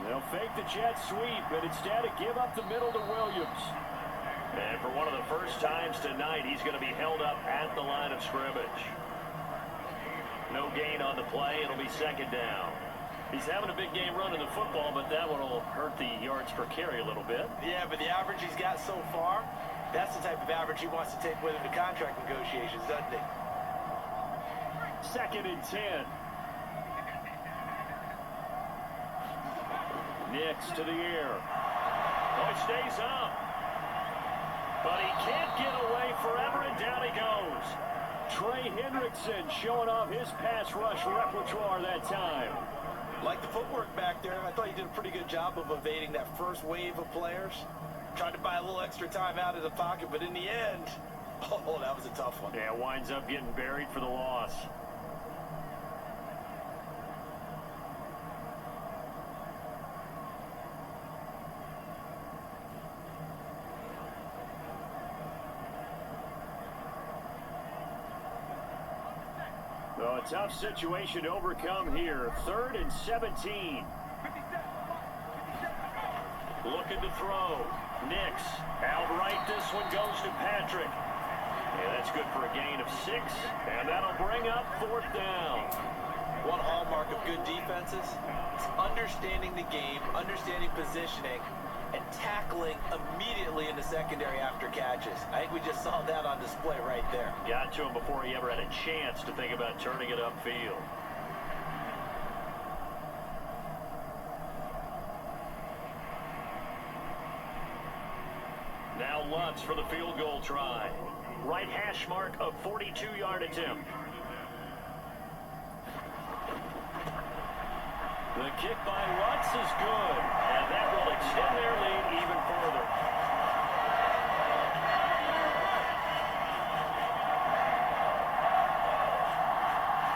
S3: They'll fake the jet sweep, but instead give up the middle to Williams. And for one of the first times tonight, he's going to be held up at the line of scrimmage. No gain on the play. It'll be second down. He's having a big game running the football, but that one will hurt the yards per carry a little bit.
S4: Yeah, but the average he's got so far, that's the type of average he wants to take with him to contract negotiations, doesn't he?
S3: 2nd and 10. Nix to the air. Oh, he stays up. But he can't get away forever, and down he goes. Trey Hendrickson showing off his pass rush repertoire that time.
S4: Like the footwork back there, I thought he did a pretty good job of evading that first wave of players. Tried to buy a little extra time out of the pocket, but in the end, oh, that was a tough one.
S3: Yeah, winds up getting buried for the loss. So a tough situation to overcome here. 3rd and 17. Looking to throw. Nix. Outright, this one goes to Patrick. Yeah, that's good for a gain of 6. And that'll bring up 4th down.
S4: One hallmark of good defenses is understanding the game, understanding positioning, and tackling immediately in the secondary after catches. I think we just saw that on display right there.
S3: Got to him before he ever had a chance to think about turning it upfield. Now Lutz for the field goal try. Right hash mark, a 42-yard attempt. The kick by Lutz is good, and that will extend their lead even further.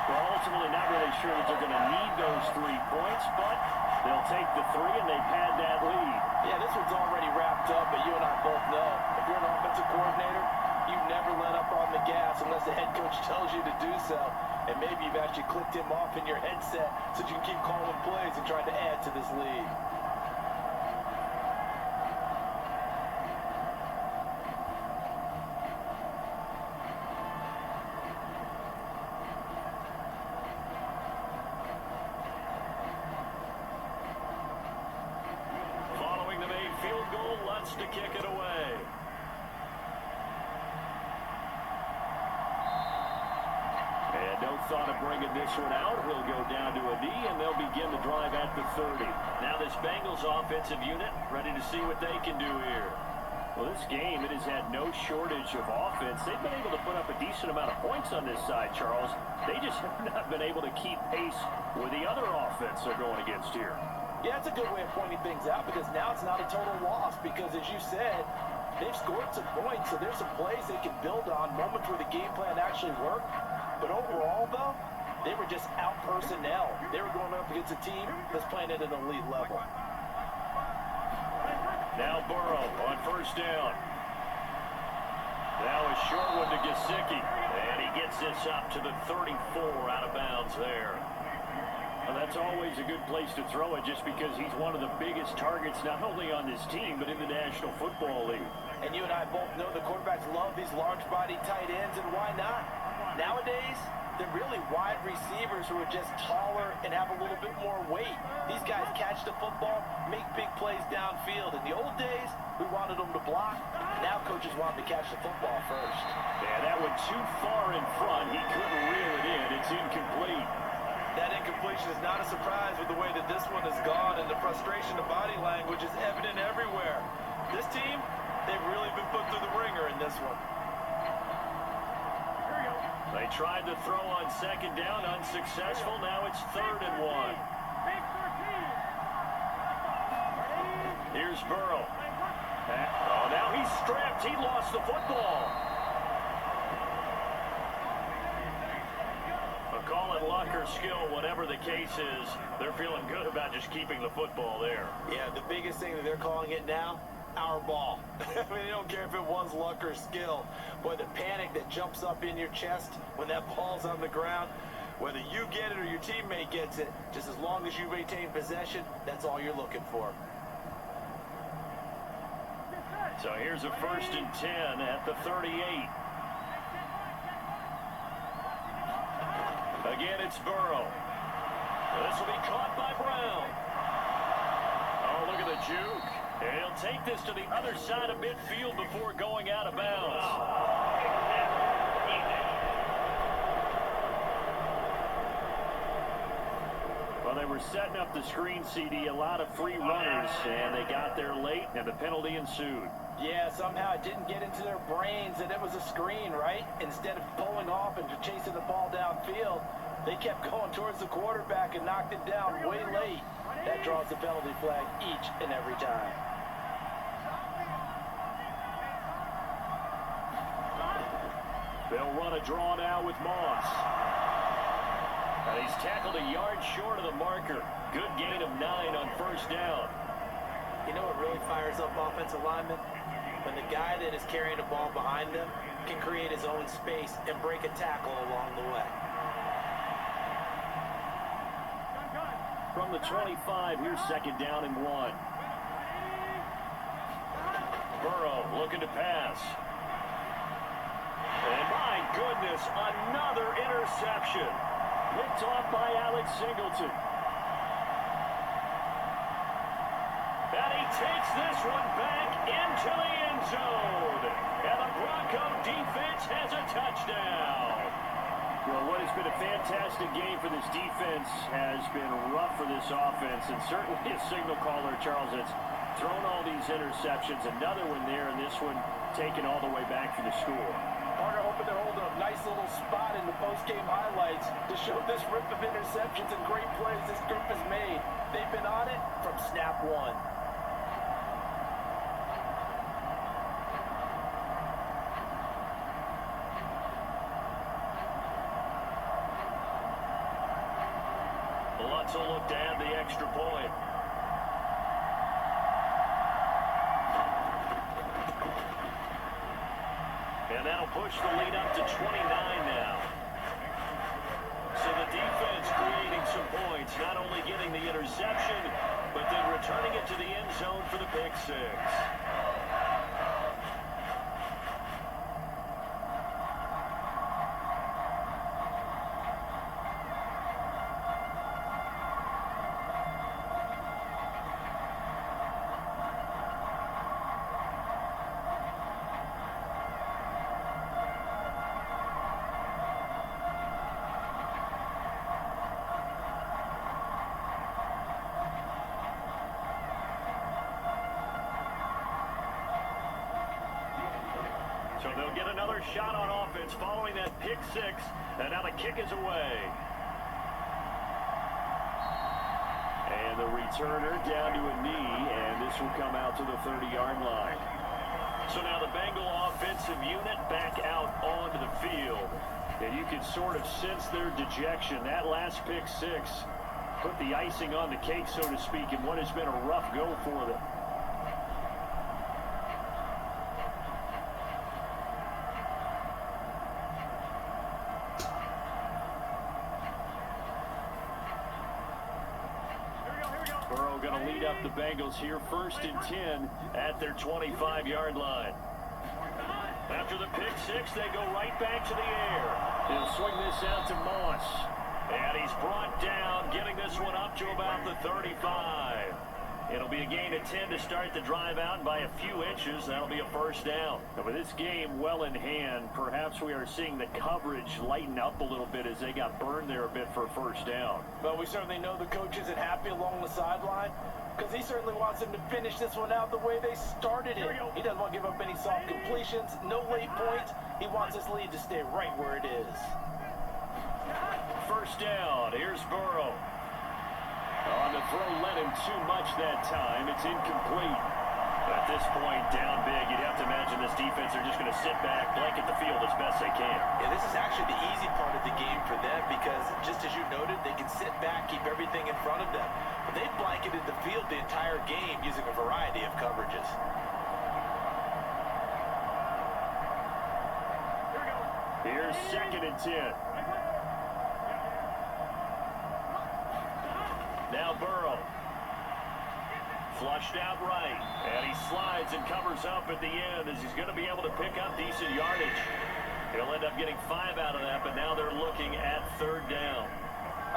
S3: Well, ultimately not really sure that they're going to need those 3 points, but they'll take the 3 and they pad that lead.
S4: Yeah, this one's already wrapped up, but you and I both know if you're an offensive coordinator, you never let up on the gas unless the head coach tells you to do so. And maybe you've actually clicked him off in your headset so you can keep calling plays and trying to add to this lead.
S3: Following the made field goal, Lutz to kick it away. And no thought of bringing this one out. He'll go down to a knee, and they'll begin the drive at the 30. Now this Bengals offensive unit ready to see what they can do here. Well, this game, it has had no shortage of offense. They've been able to put up a decent amount of points on this side, Charles. They just have not been able to keep pace with the other offense they're going against here.
S4: Yeah, it's a good way of pointing things out, because now it's not a total loss, because as you said, they've scored some points, so there's some plays they can build on, moments where the game plan actually worked. But overall, though, they were just out personnel. They were going up against a team that's playing at an elite level.
S3: Now Burrow on first down. Now a short one to Gesicki. And he gets this up to the 34 out of bounds there. Well, that's always a good place to throw it just because he's one of the biggest targets not only on this team but in the National Football League.
S4: And you and I both know the quarterbacks love these large-body tight ends, and why not? Nowadays, they're really wide receivers who are just taller and have a little bit more weight. These guys catch the football, make big plays downfield. In the old days, we wanted them to block. Now coaches want them to catch the football first.
S3: Yeah, that went too far in front. He couldn't reel it in. It's incomplete.
S4: That incompletion is not a surprise with the way that this one has gone, and the frustration of body language is evident everywhere. This team, they've really been put through the ringer in this one.
S3: They tried to throw on second down, unsuccessful. Now it's 3rd and 1. Here's Burrow. Oh, now he's strapped. He lost the football. Call it luck or skill, whatever the case is, they're feeling good about just keeping the football there.
S4: Yeah, the biggest thing that they're calling it now, our ball. I mean, they don't care if it was luck or skill. Boy, the panic that jumps up in your chest when that ball's on the ground, whether you get it or your teammate gets it, just as long as you maintain possession, that's all you're looking for.
S3: So here's a 1st and 10 at the 38. Again, it's Burrow. This will be caught by Brown. Oh, look at the juke. And he'll take this to the other side of midfield before going out of bounds. Well, they were setting up the screen, CD, a lot of free runners, and they got there late, and the penalty ensued.
S4: Yeah, somehow it didn't get into their brains that it was a screen, right? Instead of pulling off and chasing the ball downfield, they kept going towards the quarterback and knocked it down way late. That draws the penalty flag each and every time.
S3: They'll run a draw now with Moss. And he's tackled a yard short of the marker. Good gain of 9 on first down.
S4: You know what really fires up offensive linemen? When the guy that is carrying the ball behind them can create his own space and break a tackle along the way.
S3: From the 25, here's 2nd down and 1. Burrow looking to pass. And my goodness, another interception. Picked off by Alex Singleton. And he takes this one back into the end zone. And the Bronco defense has a touchdown. Well, what has been a fantastic game for this defense has been rough for this offense. And certainly a signal caller, Charles, that's thrown all these interceptions. Another one there, and this one taken all the way back for the score.
S4: Partner hoping to hold a nice little spot in the post-game highlights to show this rip of interceptions and great plays this group has made. They've been on it from snap one.
S3: Lutz will look to add the extra point. And that'll push the lead up to 29 now. So the defense creating some points, not only getting the interception, but then returning it to the end zone for the pick six. So they'll get another shot on offense following that pick six, and now the kick is away. And the returner down to a knee, and this will come out to the 30-yard line. So now the Bengal offensive unit back out onto the field. And you can sort of sense their dejection. That last pick six put the icing on the cake, so to speak, in what has been a rough go for them. Burrow going to lead up the Bengals here, 1st and 10 at their 25-yard line. After the pick six, they go right back to the air. He'll swing this out to Moss. And he's brought down, getting this one up to about the 35. It'll be a gain of 10 to start the drive out, and by a few inches, that'll be a first down. And with this game well in hand, perhaps we are seeing the coverage lighten up a little bit as they got burned there a bit for first down.
S4: But we certainly know the coach isn't happy along the sideline, because he certainly wants them to finish this one out the way they started it. He doesn't want to give up any soft completions, no late points. He wants his lead to stay right where it is.
S3: First down, here's Burrow. On the throw, led him too much that time. It's incomplete. At this point, down big, you'd have to imagine this defense are just going to sit back, blanket the field as best they can.
S4: Yeah, this is actually the easy part of the game for them because, just as you noted, they can sit back, keep everything in front of them. But they've blanketed the field the entire game using a variety of coverages.
S3: Here's 2nd and 10. Now Burrow. Flushed out right. And he slides and covers up at the end as he's going to be able to pick up decent yardage. He'll end up getting 5 out of that, but now they're looking at 3rd down.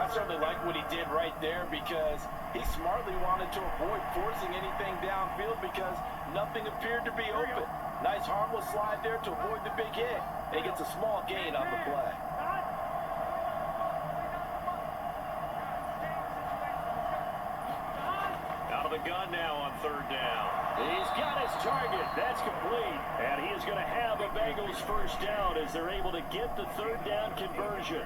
S4: I certainly like what he did right there because he smartly wanted to avoid forcing anything downfield because nothing appeared to be open. Nice harmless slide there to avoid the big hit. And he gets a small gain on the play.
S3: Out of the gun now on 3rd down. He's got his target. That's complete. And he is going to have a Bengals first down as they're able to get the 3rd down conversion.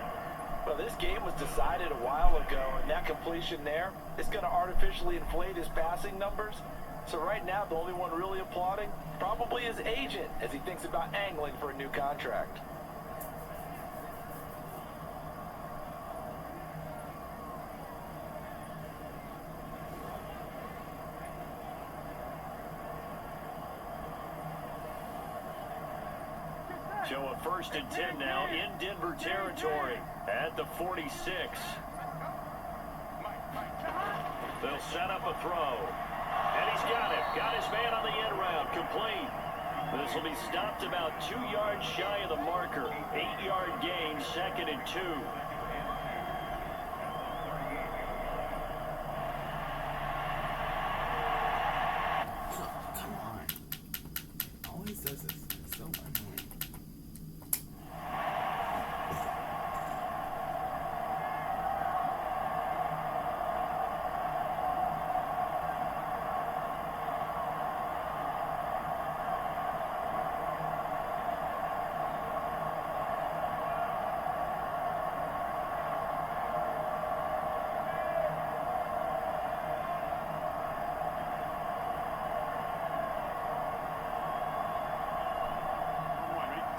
S4: Well, this game was decided a while ago, and that completion there is going to artificially inflate his passing numbers. So right now, the only one really applauding probably his agent as he thinks about angling for a new contract.
S3: So a 1st and 10 now in Denver territory at the 46. They'll set up a throw. And he's got it. Got his man on the end route. Complete. This will be stopped about 2 yards shy of the marker. 8-yard gain, 2nd and 2.
S1: Come on. Always does this. It's so annoying.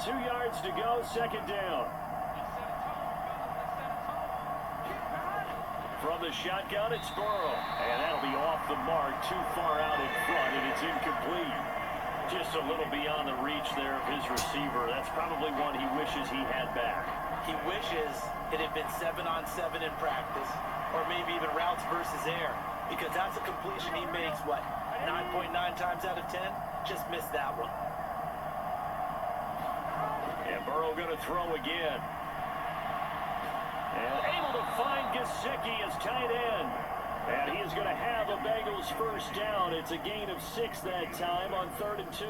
S3: Two yards to go, 2nd down. From the shotgun, it's Burrow. And that'll be off the mark, too far out in front, and it's incomplete. Just a little beyond the reach there of his receiver. That's probably one he wishes he had back.
S4: He wishes it had been 7-on-7 in practice, or maybe even routes versus air, because that's a completion he makes, 9.9 times out of 10? Just missed that one.
S3: And Burrow going to throw again. And able to find Gesicki as tight end. And he is going to have a Bengals first down. It's a gain of 6 that time on 3rd and 2.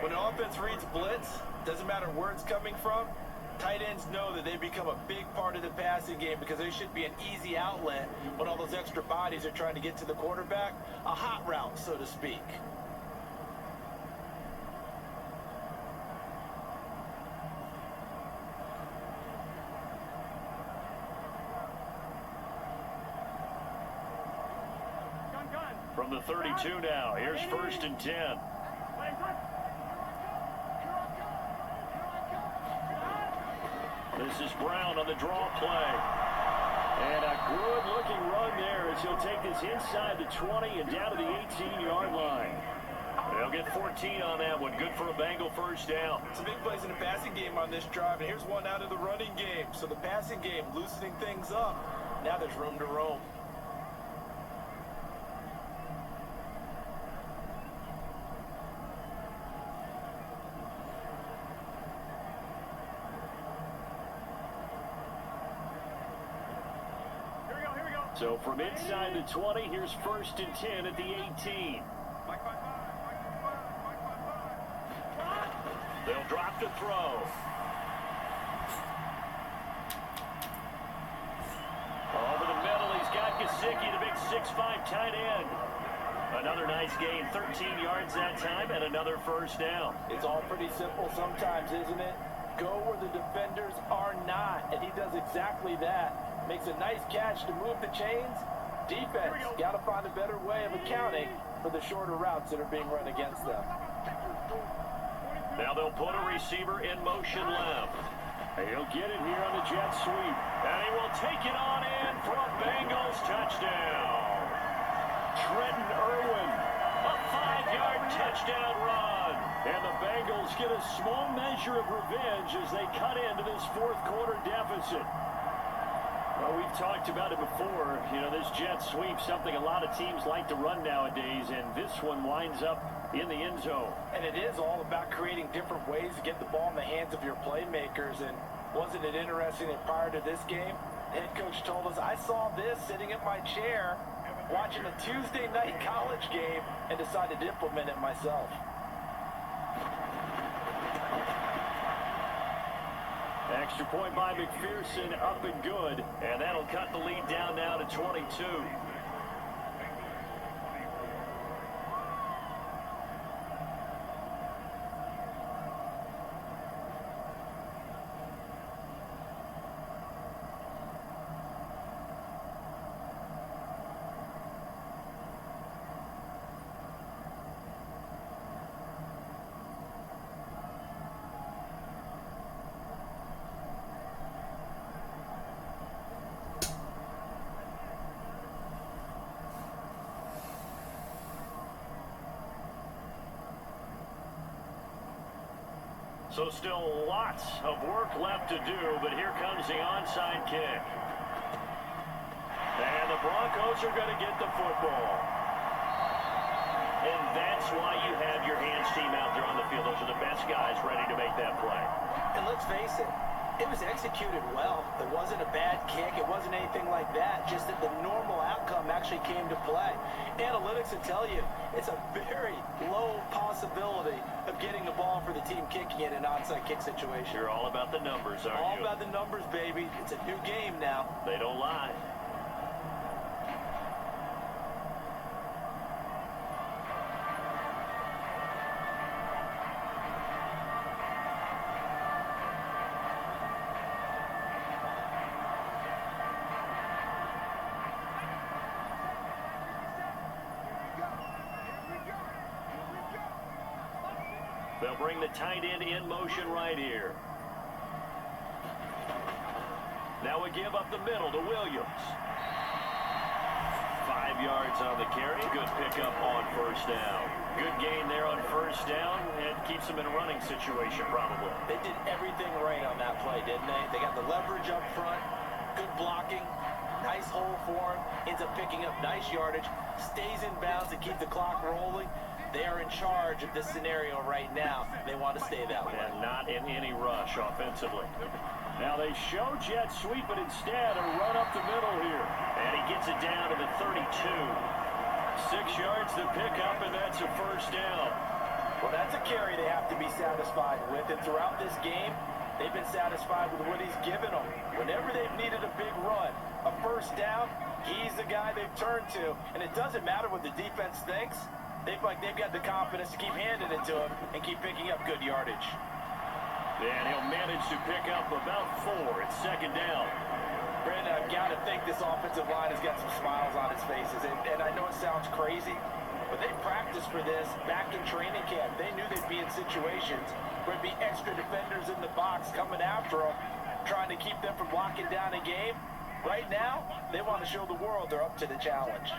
S4: When an offense reads blitz, doesn't matter where it's coming from, tight ends know that they become a big part of the passing game because they should be an easy outlet when all those extra bodies are trying to get to the quarterback. A hot route, so to speak.
S3: From the 32 now, here's 1st and 10. This is Brown on the draw play. And a good-looking run there as he'll take this inside the 20 and down to the 18-yard line. They'll get 14 on that one. Good for a Bengal first down.
S4: Some big plays in the passing game on this drive, and here's one out of the running game. So the passing game loosening things up. Now there's room to roam.
S3: So from inside the 20, here's 1st and 10 at the 18. They'll drop to throw. Over the middle, he's got Gesicki, the big 6'5" tight end. Another nice gain, 13 yards that time, and another first down.
S4: It's all pretty simple sometimes, isn't it? Go where the defenders are not, and he does exactly that. Makes a nice catch to move the chains. Defense got to find a better way of accounting for the shorter routes that are being run against them.
S3: Now they'll put a receiver in motion left. He'll get it here on the jet sweep. And he will take it on in for a Bengals touchdown. Trenton Irwin, a 5-yard touchdown run. And the Bengals get a small measure of revenge as they cut into this fourth quarter deficit. Well, we've talked about it before. You know, this jet sweep, something a lot of teams like to run nowadays, and this one winds up in the end zone.
S4: And it is all about creating different ways to get the ball in the hands of your playmakers. And wasn't it interesting that prior to this game, the head coach told us, I saw this sitting in my chair watching a Tuesday night college game and decided to implement it myself.
S3: Extra point by McPherson, up and good. And that'll cut the lead down now to 22. So still lots of work left to do, but here comes the onside kick. And the Broncos are going to get the football. And that's why you have your hands team out there on the field. Those are the best guys ready to make that play.
S4: And let's face it, it was executed well. It wasn't a bad kick. It wasn't anything like that. Just that the normal outcome actually came to play. Analytics will tell you it's a very low possibility of getting the ball for the team kicking it in an onside kick situation.
S3: You're all about the numbers, aren't you?
S4: All about the numbers, baby. It's a new game now.
S3: They don't lie. They'll bring the tight end in motion right here. Now we give up the middle to Williams. 5 yards on the carry. Good pickup on first down. Good gain there on first down. It keeps them in a running situation probably.
S4: They did everything right on that play, didn't they? They got the leverage up front. Good blocking. Nice hole for him. Ends up picking up nice yardage. Stays in bounds to keep the clock rolling. They are in charge of this scenario right now. They want to stay that way.
S3: And not in any rush offensively. Now they show jet sweep, but instead a run up the middle here. And he gets it down to the 32. 6 yards to pick up, and that's a first down.
S4: Well, that's a carry they have to be satisfied with. And throughout this game, they've been satisfied with what he's given them. Whenever they've needed a big run, a first down, he's the guy they've turned to. And it doesn't matter what the defense thinks. They've got the confidence to keep handing it to him and keep picking up good yardage.
S3: And he'll manage to pick up about 4 at second down.
S4: Brandon, I've got to think this offensive line has got some smiles on its faces. And I know it sounds crazy, but they practiced for this back in training camp. They knew they'd be in situations where there'd be extra defenders in the box coming after them. trying to keep them from locking down a game. Right now, they want to show the world they're up to the challenge.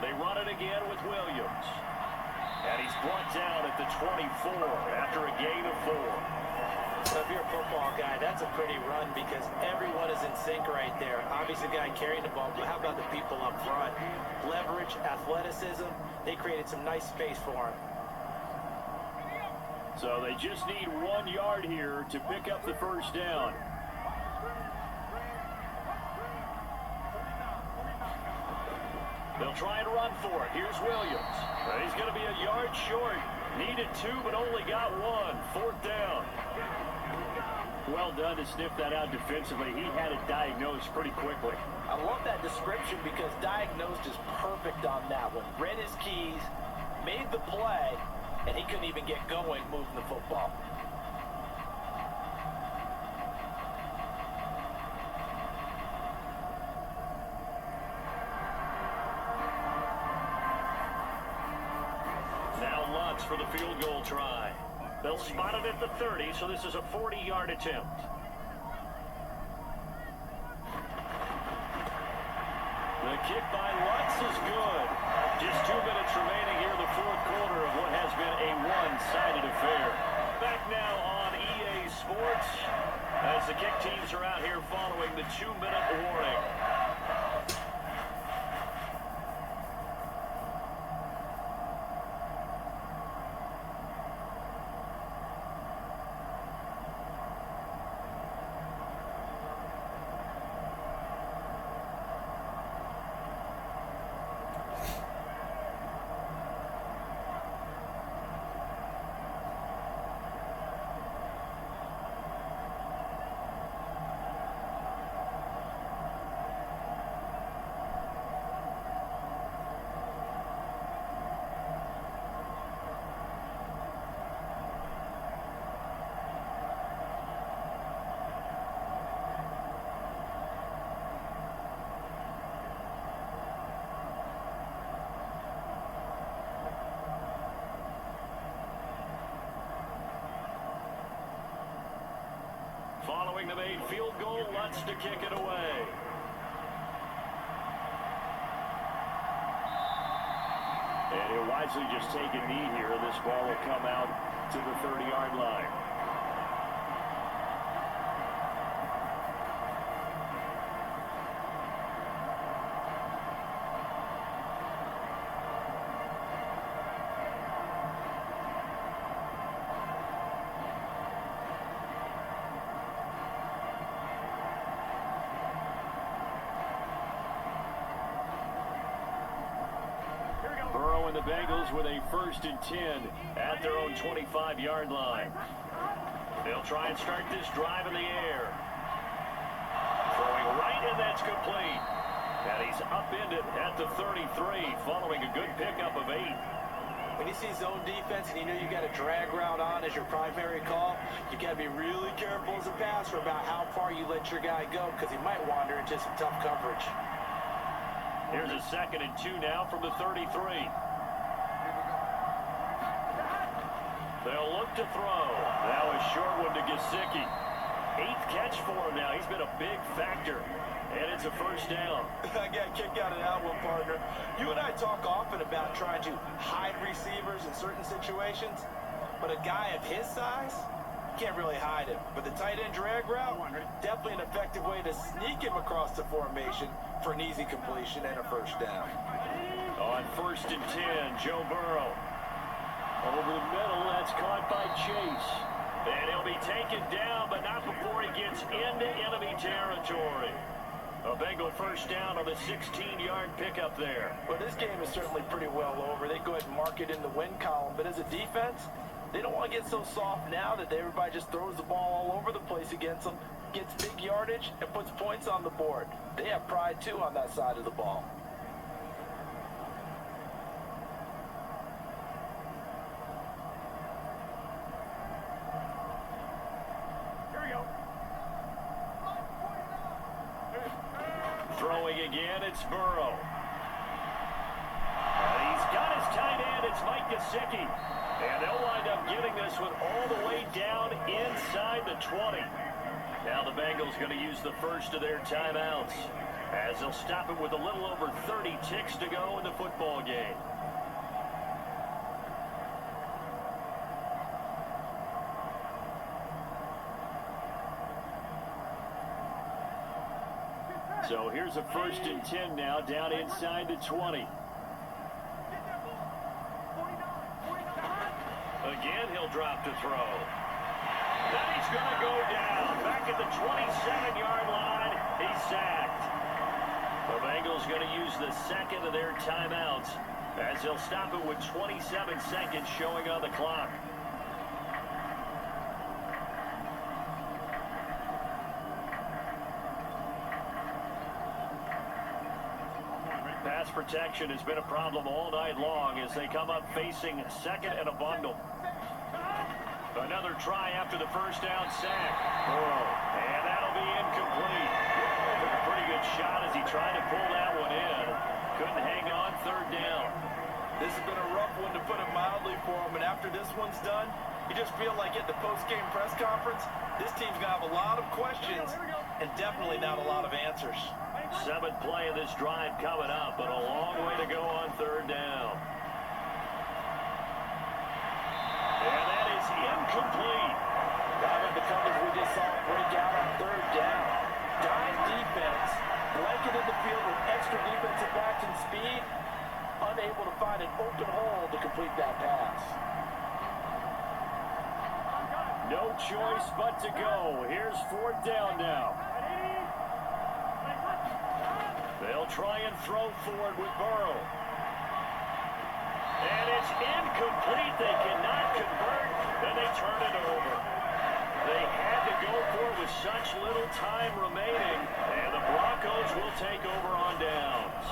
S3: They run it again with Williams. And he's brought down at the 24 after a gain of 4.
S7: So if you're a football guy, that's a pretty run because everyone is in sync right there. Obviously, the guy carrying the ball, but how about the people up front? Leverage, athleticism, they created some nice space for him.
S3: So they just need 1 yard here to pick up the first down. They'll try and run for it. Here's Williams. He's going to be a yard short. Needed 2, but only got 1. 4th down. Well done to sniff that out defensively. He had it diagnosed pretty quickly.
S4: I love that description because diagnosed is perfect on that one. Read his keys, made the play, and he couldn't even get going moving the football.
S3: Now Lutz for the field goal try. They'll spot it at the 30, so this is a 40-yard attempt. The kick by Lutz is good. Just 2 minutes remaining here in the 4th quarter of what has been a one-sided affair. Back now on EA Sports as the kick teams are out here following the 2-minute warning. Following the made field goal, Lutz to kick it away. And he'll wisely just take a knee here. This ball will come out to the 30-yard line. Burrow and the Bengals with a 1st and 10 at their own 25-yard line. They'll try and start this drive in the air. Throwing right, and that's complete. And he's upended at the 33 following a good pickup of 8.
S7: When you see zone defense and you know you got a drag route on as your primary call, you got to be really careful as a passer about how far you let your guy go because he might wander into some tough coverage.
S3: Here's a 2nd and 2 now from the 33. They'll look to throw. Now a short one to Gesicki. 8th catch for him now. He's been a big factor. And it's a 1st down.
S4: I got a kick out of that one, partner. You and I talk often about trying to hide receivers in certain situations, but a guy of his size, can't really hide him. But the tight end drag route, definitely an effective way to sneak him across the formation for an easy completion and a 1st down.
S3: On 1st and 10, Joe Burrow. Over the middle, that's caught by Chase. And he'll be taken down, but not before he gets into enemy territory. A Bengal 1st down on the 16-yard pickup there.
S4: Well, this game is certainly pretty well over. They go ahead and mark it in the win column, but as a defense, they don't want to get so soft now that everybody just throws the ball all over the place against them, gets big yardage, and puts points on the board. They have pride, too, on that side of the ball.
S3: Throwing again, it's Burrow. He's got his tight end, it's Mike Gesicki. And they'll wind up getting this one all the way down inside the 20. Now the Bengals going to use the first of their timeouts, as they'll stop it with a little over 30 ticks to go in the football game. So here's a 1st and 10 now, down inside the 20. Again, he'll drop to throw. Then he's going to go down. Back at the 27-yard line, he's sacked. The Bengals going to use the second of their timeouts, as they'll stop it with 27 seconds showing on the clock. Pass protection has been a problem all night long as they come up facing second and a bundle. Another try after the first down sack. Burrow, and that'll be incomplete. Took a pretty good shot as he tried to pull that one in. Couldn't hang on, 3rd down.
S4: This has been a rough one, to put it mildly, for him. And after this one's done, you just feel like at the post-game press conference, this team's going to have a lot of questions and definitely not a lot of answers.
S3: 7th play of this drive coming up, but a long way to go on 3rd down. And that is incomplete.
S4: Right, the coverage we just saw break out on 3rd down. Dime defense, blanketed the field with extra defensive backs and speed, unable to find an open hole to complete that pass.
S3: No choice but to go. Here's 4th down now. They'll try and throw forward with Burrow. And it's incomplete. They cannot convert, and they turn it over. They had to go for it with such little time remaining, and the Broncos will take over on downs.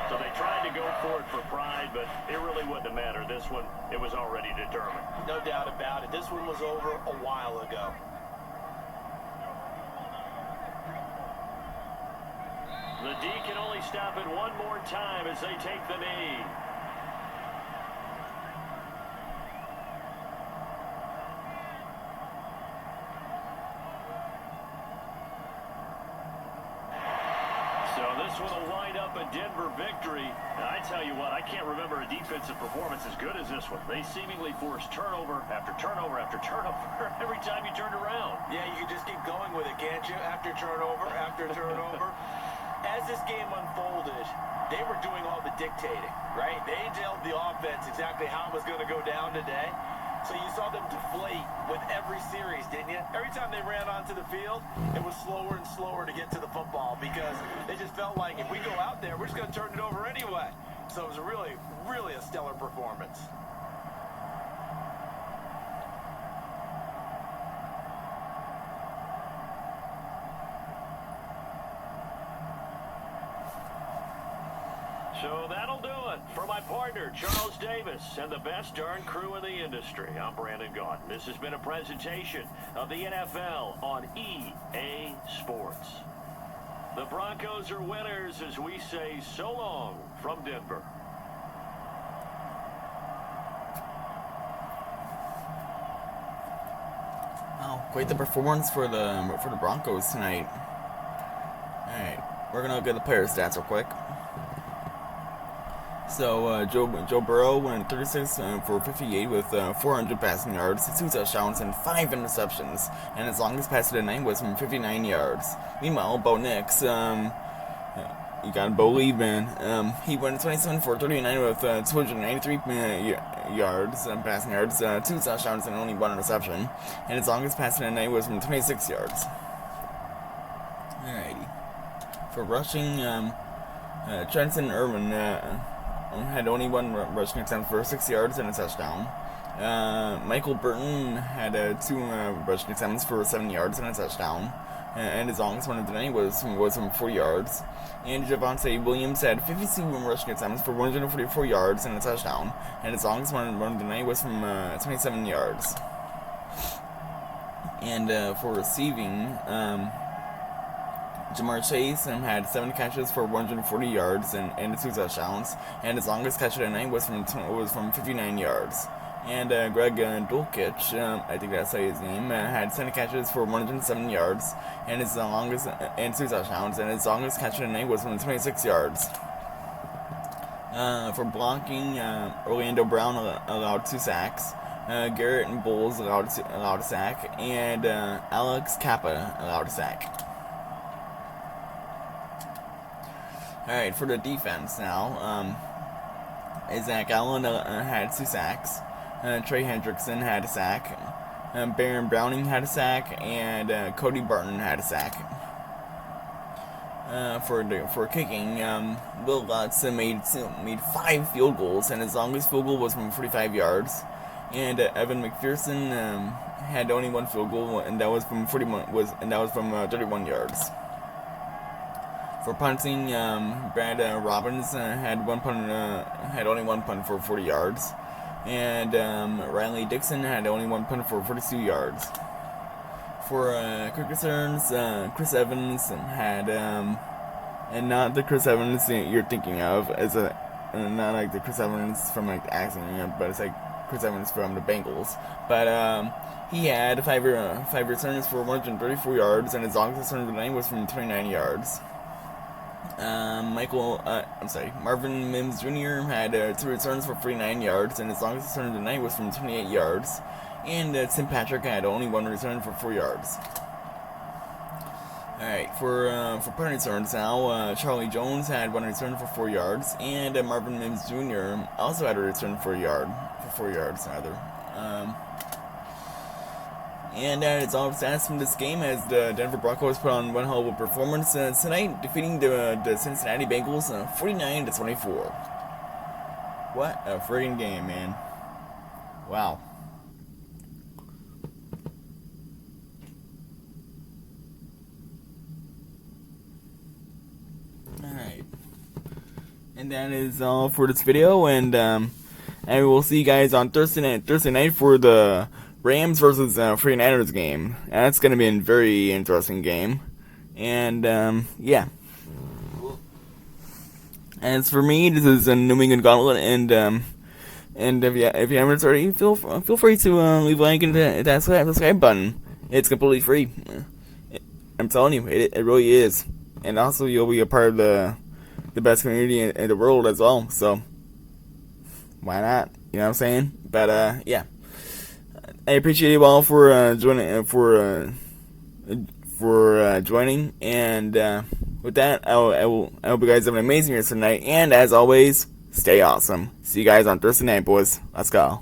S3: So they tried to go for it for pride, but it really wouldn't have mattered. This one, it was already determined.
S4: No doubt about it. This one was over a while ago.
S3: The D can only stop it one more time as they take the knee. So this one will wind up a Denver victory. Now, I tell you what, I can't remember a defensive performance as good as this one. They seemingly forced turnover after turnover after turnover every time you turned around.
S4: Yeah, you can just keep going with it, can't you? After turnover, after turnover. As this game unfolded, they were doing all the dictating, right? They told the offense exactly how it was going to go down today. So you saw them deflate with every series, didn't you? Every time they ran onto the field, it was slower and slower to get to the football because they just felt like if we go out there, we're just going to turn it over anyway. So it was really, really a stellar performance.
S3: So that'll do it. For my partner, Charles Davis, and the best darn crew in the industry, I'm Brandon Gaudin. This has been a presentation of the NFL on EA Sports. The Broncos are winners as we say so long from Denver.
S1: Oh, quite the performance for the Broncos tonight. All right, we're gonna look at the player stats real quick. So Joe Burrow went 36 for 58 with 400 passing yards, 2 touchdowns, and 5 interceptions. And his longest pass of the night was from 59 yards. Meanwhile, Bo Nix, you got Bo Liebman. He went 27 for 39 with 293 yards, passing yards, 2 touchdowns, and only 1 interception. And his longest pass of the night was from 26 yards. Alrighty. For rushing, Trenton Irwin had only 1 rushing attempt for 6 yards and a touchdown. Michael Burton had 2 rushing attempts for 7 yards and a touchdown. And his longest one of the night was from 4 yards. And Javonte Williams had 52 rushing attempts for 144 yards and a touchdown. And his longest one of the night was from 27 yards. And for receiving, Jamar Chase had 7 catches for 140 yards and 2 touchdowns, and his longest catch of the night was from 59 yards. And Greg Dulcich, I think that's his name, had 10 catches for 107 yards, and his longest and 2 touchdowns, and his longest catch of the night was from 26 yards. For blocking, Orlando Brown allowed 2 sacks. Garrett and Bowles allowed a sack, and Alex Kappa allowed a sack. Alright, for the defense now, Zach Allen had 2 sacks. Trey Hendrickson had a sack. Baron Browning had a sack, and Cody Barton had a sack. For kicking, Will Lutz made 5 field goals, and his longest field goal was from 45 yards. And Evan McPherson had only 1 field goal, and that was from 31 yards. For punting, Brad Robbins had only 1 punt for 40 yards, and Riley Dixon had only 1 punt for 42 yards. For kick returns, Chris Evans had, and not the Chris Evans you're thinking of, not like the Chris Evans from like the accident, but it's like Chris Evans from the Bengals. But he had 5 returns for 134 yards, and his longest return of the night was from 29 yards. Marvin Mims Jr. had 2 returns for 49 yards, and his longest return of the night was from 28 yards. And Tim Patrick had only 1 return for 4 yards. Alright, for punt returns now, Charlie Jones had 1 return for 4 yards, and Marvin Mims Jr. also had a return for 4 yards rather. And that is all the stats from this game, as the Denver Broncos put on one hell of a performance tonight, defeating the Cincinnati Bengals 49-24. What a friggin' game, man! Wow. Alright. And that is all for this video, and we'll see you guys on Thursday night for the Rams versus 49ers game. That's going to be a very interesting game. And, yeah. As for me, this is a New England Gauntlet, and if you haven't already, feel free to leave a like and that subscribe button. It's completely free. I'm telling you, it really is. And also, you'll be a part of the best community in the world as well. So, why not? You know what I'm saying? But, yeah. I appreciate you all for joining. Joining, and with that, I hope you guys have an amazing rest of the night. And as always, stay awesome. See you guys on Thursday night, boys. Let's go.